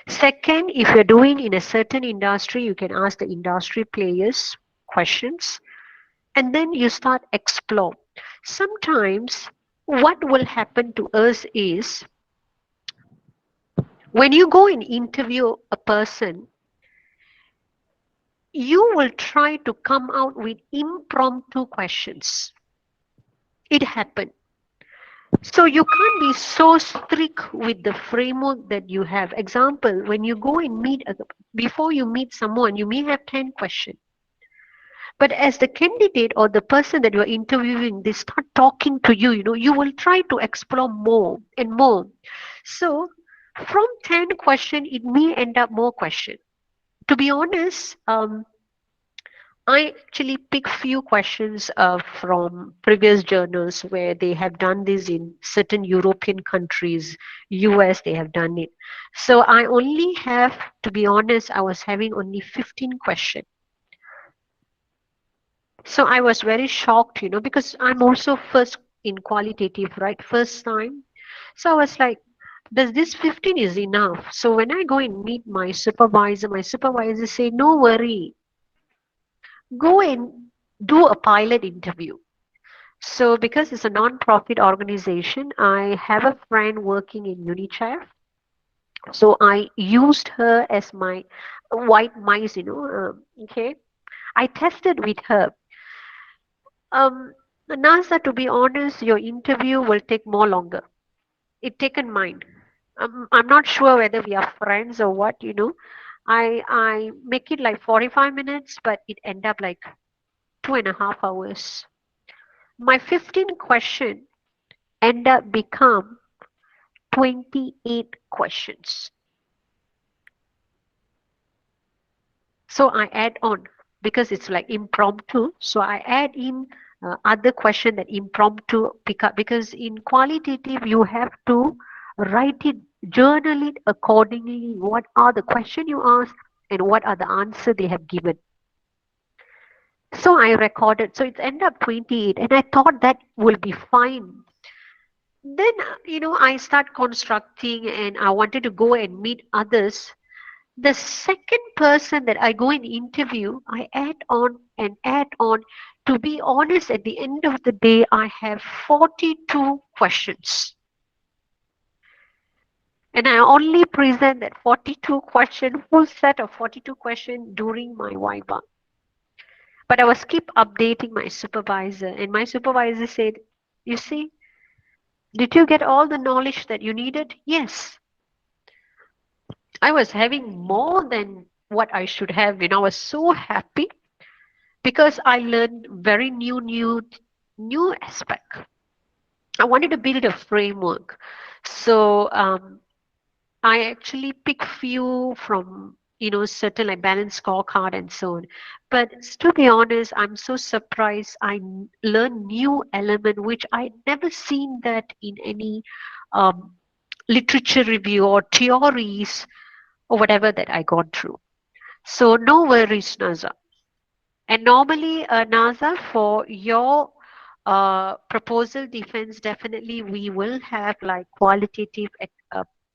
Second, if you're doing in a certain industry, you can ask the industry players questions, and then you start explore. Sometimes what will happen to us is when you go and interview a person, you will try to come out with impromptu questions. It happened. So you can't be so strict with the framework that you have. Example, when you go and before you meet someone, you may have 10 questions. But as the candidate or the person that you are interviewing, they start talking to you, you will try to explore more and more. So from 10 questions, it may end up more questions. To be honest, I actually pick few questions from previous journals where they have done this in certain European countries, US, they have done it. So I only have, to be honest, I was having only 15 questions. So I was very shocked, because I'm also first in qualitative, right? First time. So I was like, Does this 15 is enough? So when I go and meet my supervisor say, no worry, go and do a pilot interview. So because it's a non-profit organization, I have a friend working in UNICEF. So I used her as my white mice, okay. I tested with her. NASA, to be honest, your interview will take more longer. It taken mine. I'm not sure whether we are friends or what. I make it like 45 minutes, but it end up like 2.5 hours. My 15 question end up become 28 questions. So I add on because it's like impromptu. So I add in other question that impromptu pick up, because in qualitative you have to write it, journal it accordingly. What are the question you ask and what are the answer they have given. So I recorded. So it ended up 28, and I thought that will be fine. Then I start constructing, and I wanted to go and meet others. The second person that I go and interview, I add on and add on. To be honest, at the end of the day, I have 42 questions. And I only present that 42 question, full set of 42 questions during my Viva. But I was keep updating my supervisor, and my supervisor said, you see, did you get all the knowledge that you needed? Yes. I was having more than what I should have. I was so happy because I learned very new aspect. I wanted to build a framework. So I actually pick few from certain like balance scorecard and so on. But to be honest, I'm so surprised. I learned new element which I never seen that in any literature review or theories or whatever that I gone through. So no worries, NASA. And normally, NASA, for your proposal defense, definitely we will have like qualitative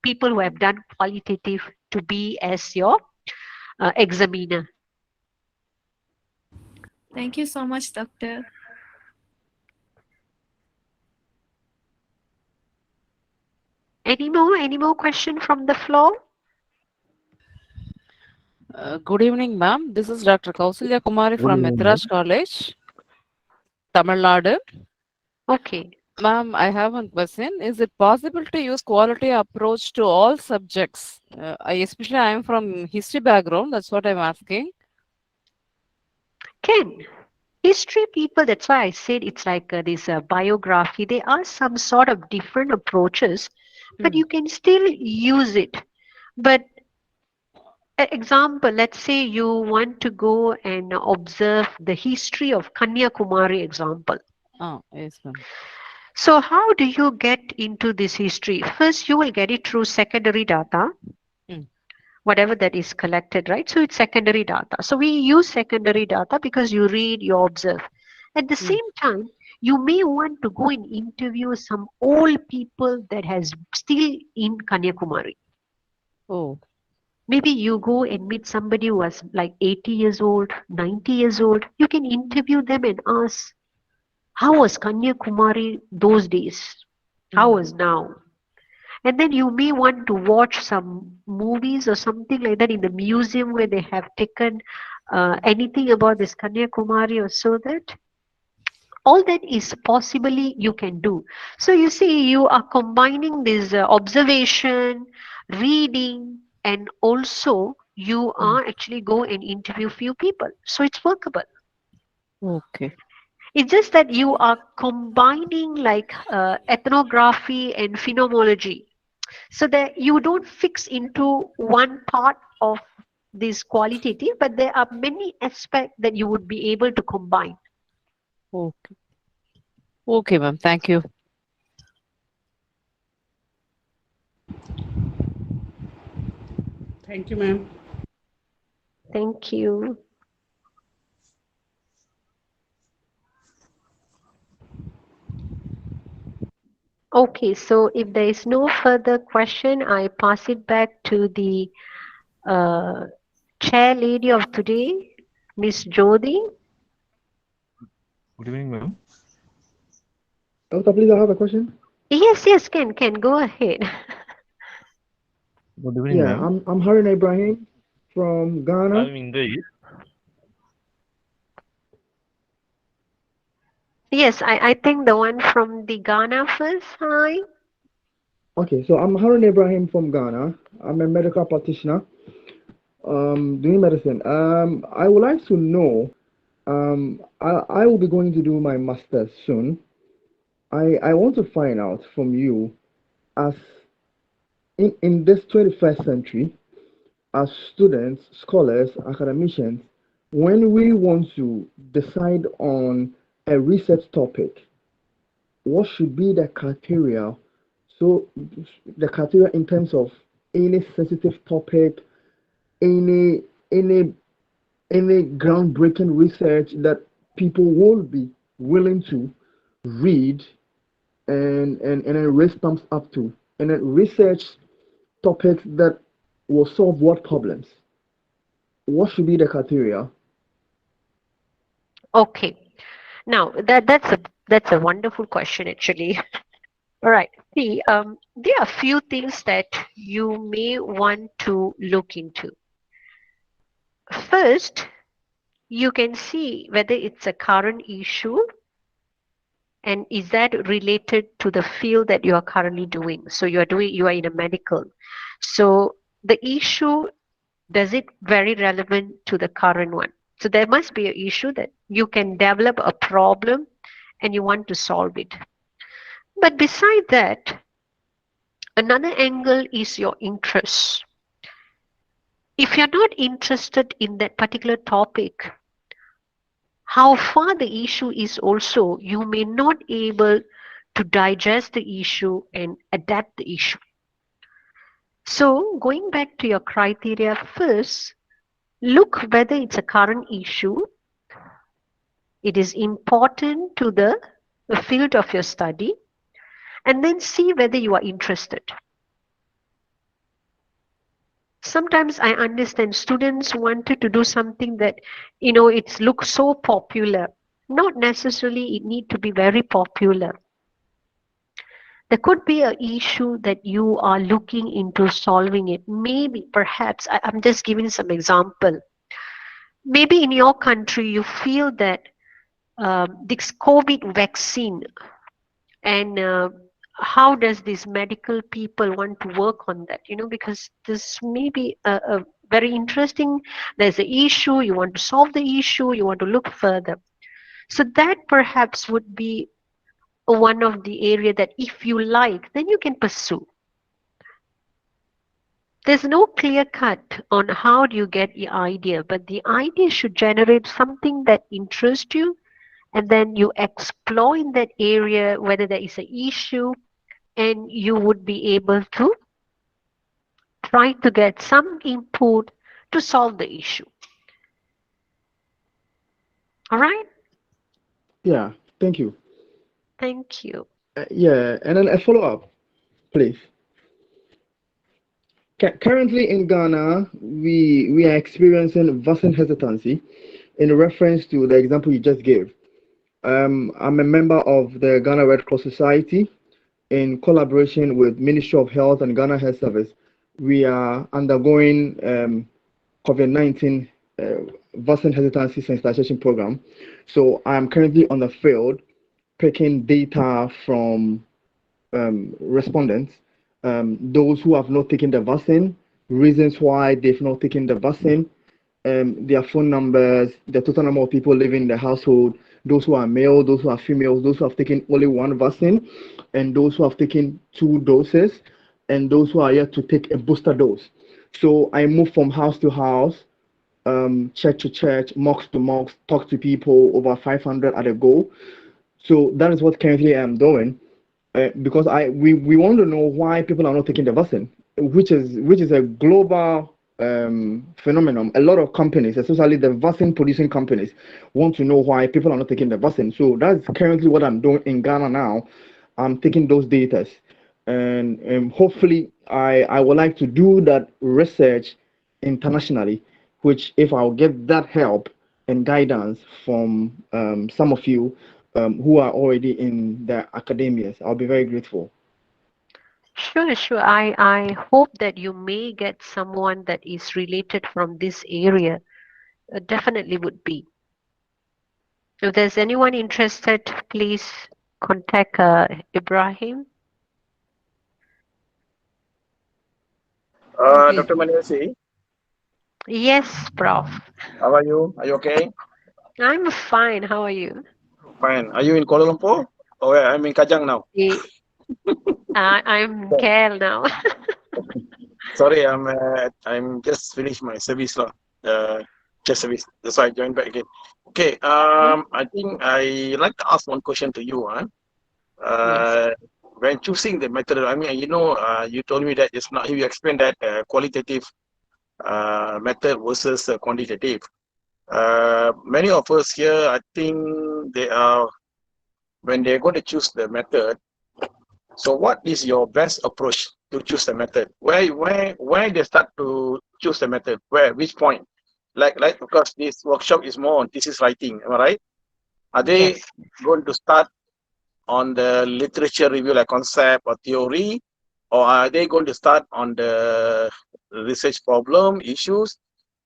people who have done qualitative to be as your examiner. Thank you so much, Doctor. Any more question from the floor? Good evening, ma'am. This is Dr. Kausalya Kumari from Mithras College, Tamil Nadu. Okay. Ma'am, I have one question. Is it possible to use quality approach to all subjects? Especially I am from history background. That's what I'm asking. Can. History people, that's why I said it's like this biography. There are some sort of different approaches, but you can still use it. But example, let's say you want to go and observe the history of Kanyakumari example. Oh, yes, ma'am. So how do you get into this history? First, you will get it through secondary data, whatever that is collected, right? So it's secondary data. So we use secondary data because you read, you observe. At the same time, you may want to go and interview some old people that has still in Kanyakumari. Oh. Maybe you go and meet somebody who was like 80 years old, 90 years old. You can interview them and ask, how was Kanyakumari those days? How was now? And then you may want to watch some movies or something like that in the museum where they have taken anything about this Kanyakumari or so that. All that is possibly you can do. So you see, you are combining this observation, reading, and also you are actually go and interview few people. So it's workable. Okay. It's just that you are combining like ethnography and phenomenology, so that you don't fix into one part of this qualitative, but there are many aspects that you would be able to combine. Okay. Okay, ma'am. Thank you. Thank you, ma'am. Thank you. Okay, so if there is no further question, I pass it back to the chair lady of today, Miss Jodi. Good evening, ma'am. Doctor, please, I have a question. Yes, can go ahead. Good evening, Yeah, ma'am. I'm Harun Ibrahim from Ghana. I'm English. Yes, I think the one from the Ghana first. Hi. Okay, so I'm Harun Ibrahim from Ghana. I'm a medical practitioner, doing medicine. I would like to know, I will be going to do my master's soon. I want to find out from you, as in this 21st century, as students, scholars, academicians, when we want to decide on a research topic, what should be the criteria? So the criteria in terms of any sensitive topic, any any any groundbreaking research that people will be willing to read and then raise thumbs up to, and then research topics that will solve what problems. What should be the criteria? Okay. Now that's a wonderful question actually. All right. See, there are a few things that you may want to look into. First, you can see whether it's a current issue and is that related to the field that you are currently doing. So you are in a medical. So the issue, does it very relevant to the current one? So there must be an issue that you can develop a problem and you want to solve it. But beside that, another angle is your interest. If you're not interested in that particular topic, how far the issue is also, you may not able to digest the issue and adapt the issue. So going back to your criteria first, look whether it's a current issue, it is important to the field of your study, and then see whether you are interested. Sometimes I understand students wanted to do something that, it looks so popular. Not necessarily it need to be very popular. There could be an issue that you are looking into solving it. Maybe, perhaps, I'm just giving some example. Maybe in your country, you feel that this COVID vaccine and how does these medical people want to work on that, because this may be a very interesting, there's an issue, you want to solve the issue, you want to look further. So that perhaps would be one of the area that if you like, then you can pursue. There's no clear cut on how do you get the idea, but the idea should generate something that interests you, and then you explore in that area whether there is an issue, and you would be able to try to get some input to solve the issue. All right? Yeah, thank you. Thank you. Yeah, and then a follow-up, please. Currently in Ghana, we are experiencing vaccine hesitancy in reference to the example you just gave. I'm a member of the Ghana Red Cross Society. In collaboration with Ministry of Health and Ghana Health Service, we are undergoing COVID-19 vaccine hesitancy sensitization program. So I'm currently on the field picking data from respondents, those who have not taken the vaccine, reasons why they've not taken the vaccine, their phone numbers, the total number of people living in the household, those who are male, those who are female, those who have taken only one vaccine, and those who have taken 2 doses, and those who are yet to take a booster dose. So I move from house to house, church to church, mosque to mosque, talk to people, over 500 at a go. So that is what currently I'm doing. Because we want to know why people are not taking the vaccine, which is a global phenomenon. A lot of companies, especially the vaccine producing companies, want to know why people are not taking the vaccine. So that's currently what I'm doing in Ghana now. I'm taking those data, and hopefully I would like to do that research internationally, which if I'll get that help and guidance from some of you who are already in the academias, I'll be very grateful. Sure, sure. I hope that you may get someone that is related from this area. Definitely would be. If there's anyone interested, please contact Ibrahim. Okay. Dr. Maniasi, Yes, Prof. how are you? Are you okay? I'm fine. How are you? Fine. Are you in Kuala Lumpur? Oh, yeah, I'm in Kajang now. Eh, I'm KL now. Sorry, I'm just finished my service lah. Just service. That's why I joined back again. Okay. I think I like to ask one question to you. Yes. When choosing the method, I mean, you told me that just now you explained that qualitative method versus quantitative. Many of us here, I think they are when they're going to choose the method. So, what is your best approach to choose the method? Where they start to choose the method? Which point? Like because this workshop is more on thesis writing, am I right? Are they Yes. going to start on the literature review, like concept or theory, or are they going to start on the research problem issues?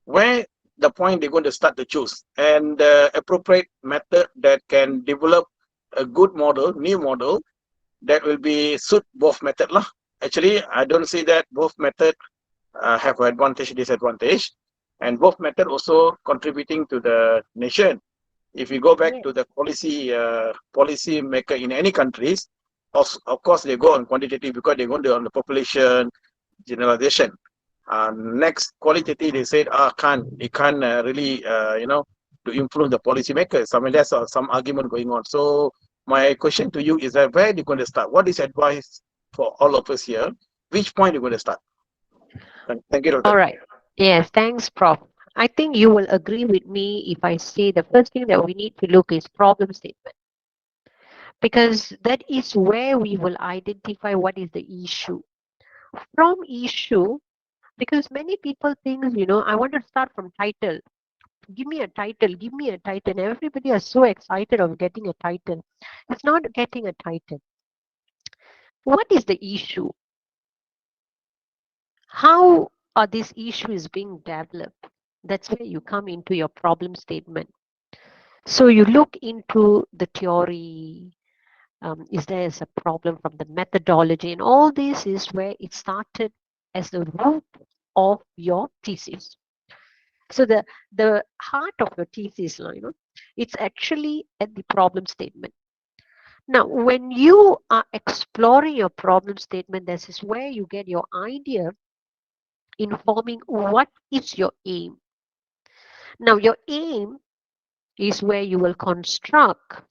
Where the point they're going to start to choose, and the appropriate method that can develop a good model, new model that will be suit both method lah. Actually, I don't see that both method have advantage, disadvantage, and both method also contributing to the nation. If you go back to the policy maker in any countries, of course they go on quantitative because they go on the population generalization. Next, qualitative, they said, it can't really, to influence the policy makers. I mean, there's some argument going on. So my question to you is that where are you going to start? What is advice for all of us here? Which point are you going to start? Thank you, Doctor. All right. Yes, thanks, Prof. I think you will agree with me if I say the first thing that we need to look is problem statement, because that is where we will identify what is the issue. From issue, because many people think, I want to start from title. Give me a title, give me a title. Everybody is so excited of getting a title. It's not getting a title. What is the issue? How are these issues being developed? That's where you come into your problem statement. So you look into the theory. Is there a problem from the methodology? And all this is where it started as the root of your thesis. So the heart of your thesis, it's actually at the problem statement. Now, when you are exploring your problem statement, this is where you get your idea informing what is your aim. Now, your aim is where you will construct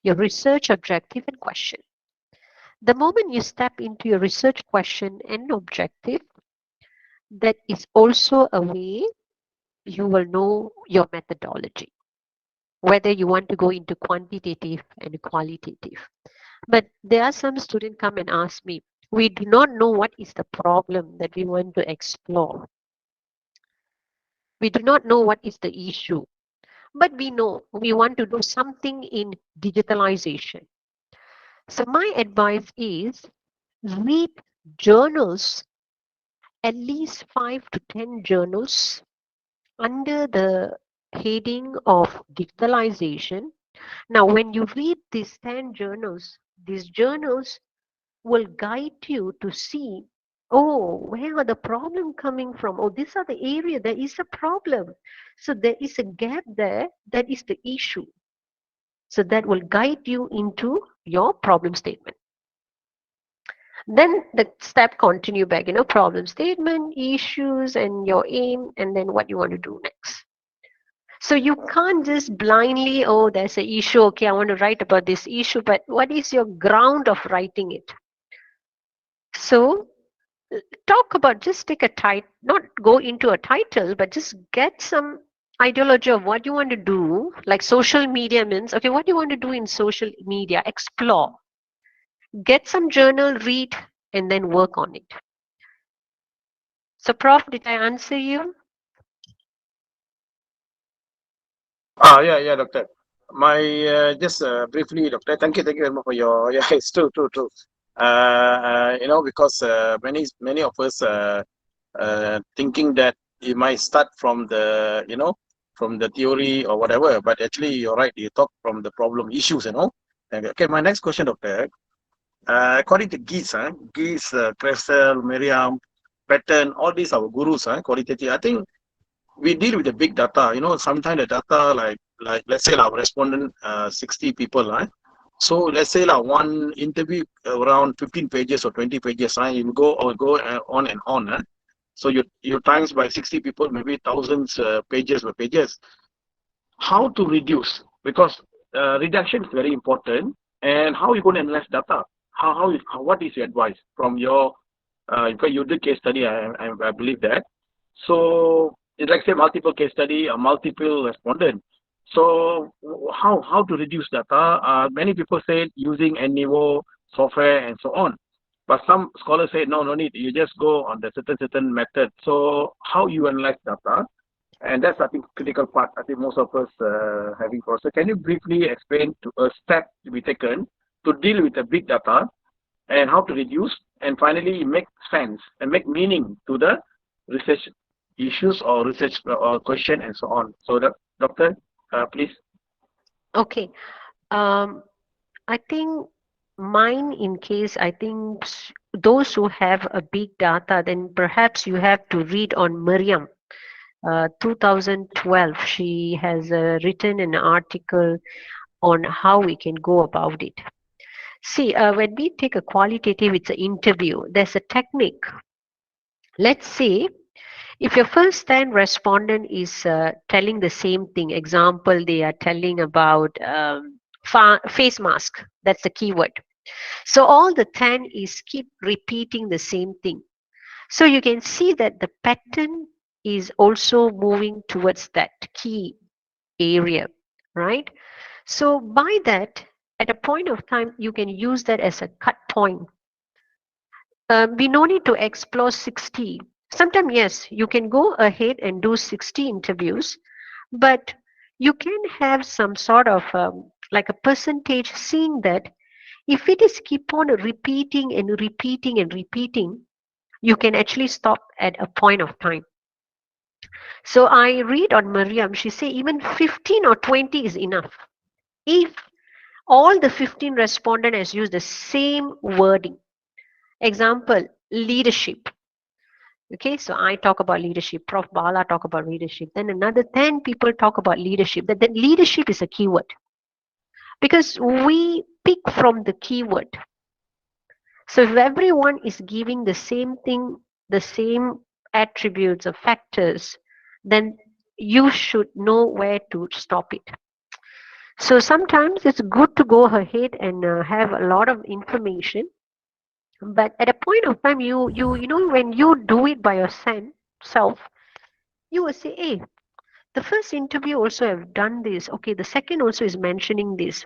your research objective and question. The moment you step into your research question and objective, that is also a way you will know your methodology, whether you want to go into quantitative and qualitative. But there are some students come and ask me, we do not know what is the problem that we want to explore. We do not know what is the issue, but we know we want to do something in digitalization. So my advice is read journals, at least 5 to 10 journals under the heading of digitalization. Now, when you read these 10 journals, these journals will guide you to see, oh, where are the problem coming from? Oh, these are the area, there is a problem. So there is a gap there, that is the issue. So that will guide you into your problem statement. Then the step continue back, problem statement, issues, and your aim, and then what you want to do next. So you can't just blindly, oh, there's an issue, okay, I want to write about this issue, but what is your ground of writing it? So talk about, just take a title, not go into a title, but just get some ideology of what you want to do. Like social media means, okay, what do you want to do in social media? Explore. Get some journal, read, and then work on it. So, Prof, did I answer you? Yeah, doctor. My just briefly, doctor. Thank you very much for your. Yeah, it's true. Because many of us thinking that it might start from the from the theory or whatever, but actually you're right. You talk from the problem issues. And, okay, my next question, doctor. According to Geese, Kressel, Miriam, Patton, all these are gurus, qualitative. I think we deal with the big data. Sometimes the data like let's say our respondent 60 people, right? So let's say one interview around 15 pages or 20 pages, right? You go on and on, right? So you times by 60 people, maybe thousands pages by pages. How to reduce? Because reduction is very important. And how you going to analyze data? What is your advice from your because you did case study, I believe that. So it's like say multiple case study or multiple respondent. So how to reduce data? Many people say using NIVO software and so on. But some scholars say no need. You just go on the certain method. So how you analyze data? And that's, I think, critical part. I think most of us having process. Can you briefly explain to a step to be taken to deal with the big data and how to reduce and finally make sense and make meaning to the research issues or research or question and so on. So, doctor, please. Okay. I think mine, in case, I think those who have a big data, then perhaps you have to read on Miriam. 2012, she has written an article on how we can go about it. See, when we take a qualitative, it's an interview. There's a technique. Let's say if your first 10 respondent is telling the same thing, example, they are telling about face mask, that's the keyword. So all the 10 is keep repeating the same thing. So you can see that the pattern is also moving towards that key area, right? So by that, at a point of time, you can use that as a cut point. We no need to explore 60. Sometimes, yes, you can go ahead and do 60 interviews, but you can have some sort of like a percentage, seeing that if it is keep on repeating and repeating and repeating, you can actually stop at a point of time. So I read on Mariam, she say even 15 or 20 is enough. If all the 15 respondent has used the same wording. Example, leadership. Okay, so I talk about leadership. Prof. Bala talk about leadership. Then another 10 people talk about leadership. That leadership is a keyword. Because we pick from the keyword. So if everyone is giving the same thing, the same attributes or factors, then you should know where to stop it. So sometimes it's good to go ahead and have a lot of information, but at a point of time, you know, when you do it by yourself, you will say, hey, the first interview also have done this. Okay, the second also is mentioning this.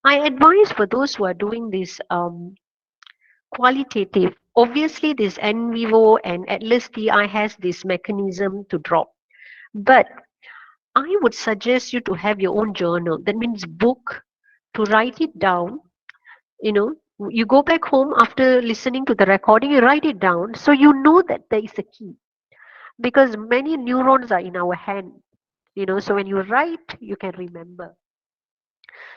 I advise for those who are doing this qualitative. Obviously, this NVivo and Atlas TI has this mechanism to drop, but I would suggest you to have your own journal. That means book, to write it down. You know, you go back home after listening to the recording, you write it down so you know that there is a key. Because many neurons are in our hand, you know, so when you write, you can remember.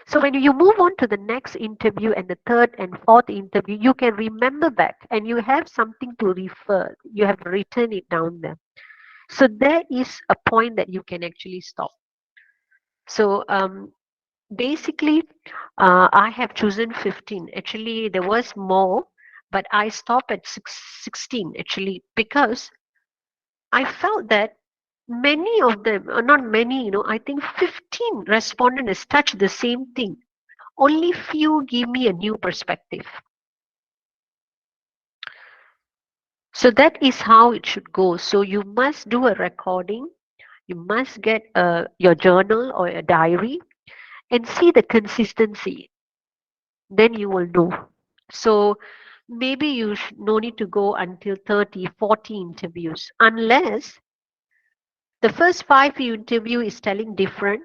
So when you move on to the next interview and the third and fourth interview, you can remember back and you have something to refer. You have written it down there. So there is a point that you can actually stop. So basically, I have chosen 15. Actually, there was more, but I stopped at 16 actually, because I felt that many of them, not many, you know, I think 15 respondents touched the same thing. Only few give me a new perspective. So that is how it should go. So you must do a recording. You must get your journal or a diary and see the consistency. Then you will know. So maybe you no need to go until 30, 40 interviews, unless the first 5 you interview is telling different,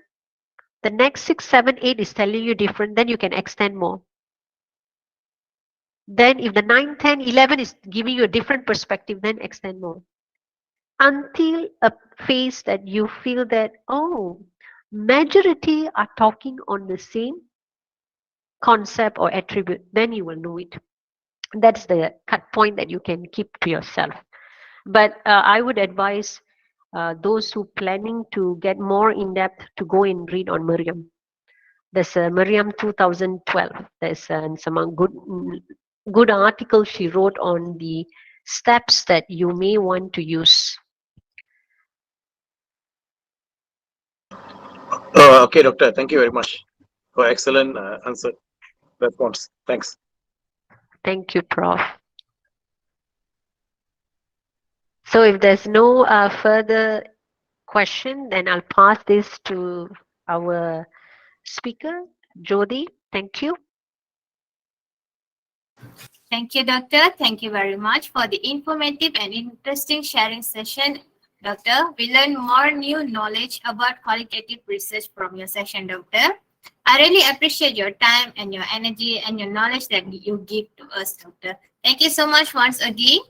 the next 6, 7, 8 is telling you different, then you can extend more. Then if the 9, 10, 11 is giving you a different perspective, then extend more. Until a phase that you feel that, oh, majority are talking on the same concept or attribute, then you will know it. That's the cut point that you can keep to yourself. But I would advise those who planning to get more in depth to go and read on Miriam. There's Miriam 2012. There's some good article she wrote on the steps that you may want to use. Okay, doctor. Thank you very much for excellent answer response. Thanks. Thank you, Prof. So if there's no further question, then I'll pass this to our speaker, Jodi. Thank you. Thank you, Doctor. Thank you very much for the informative and interesting sharing session, Doctor. We learned more new knowledge about qualitative research from your session, Doctor. I really appreciate your time and your energy and your knowledge that you give to us, Doctor. Thank you so much once again.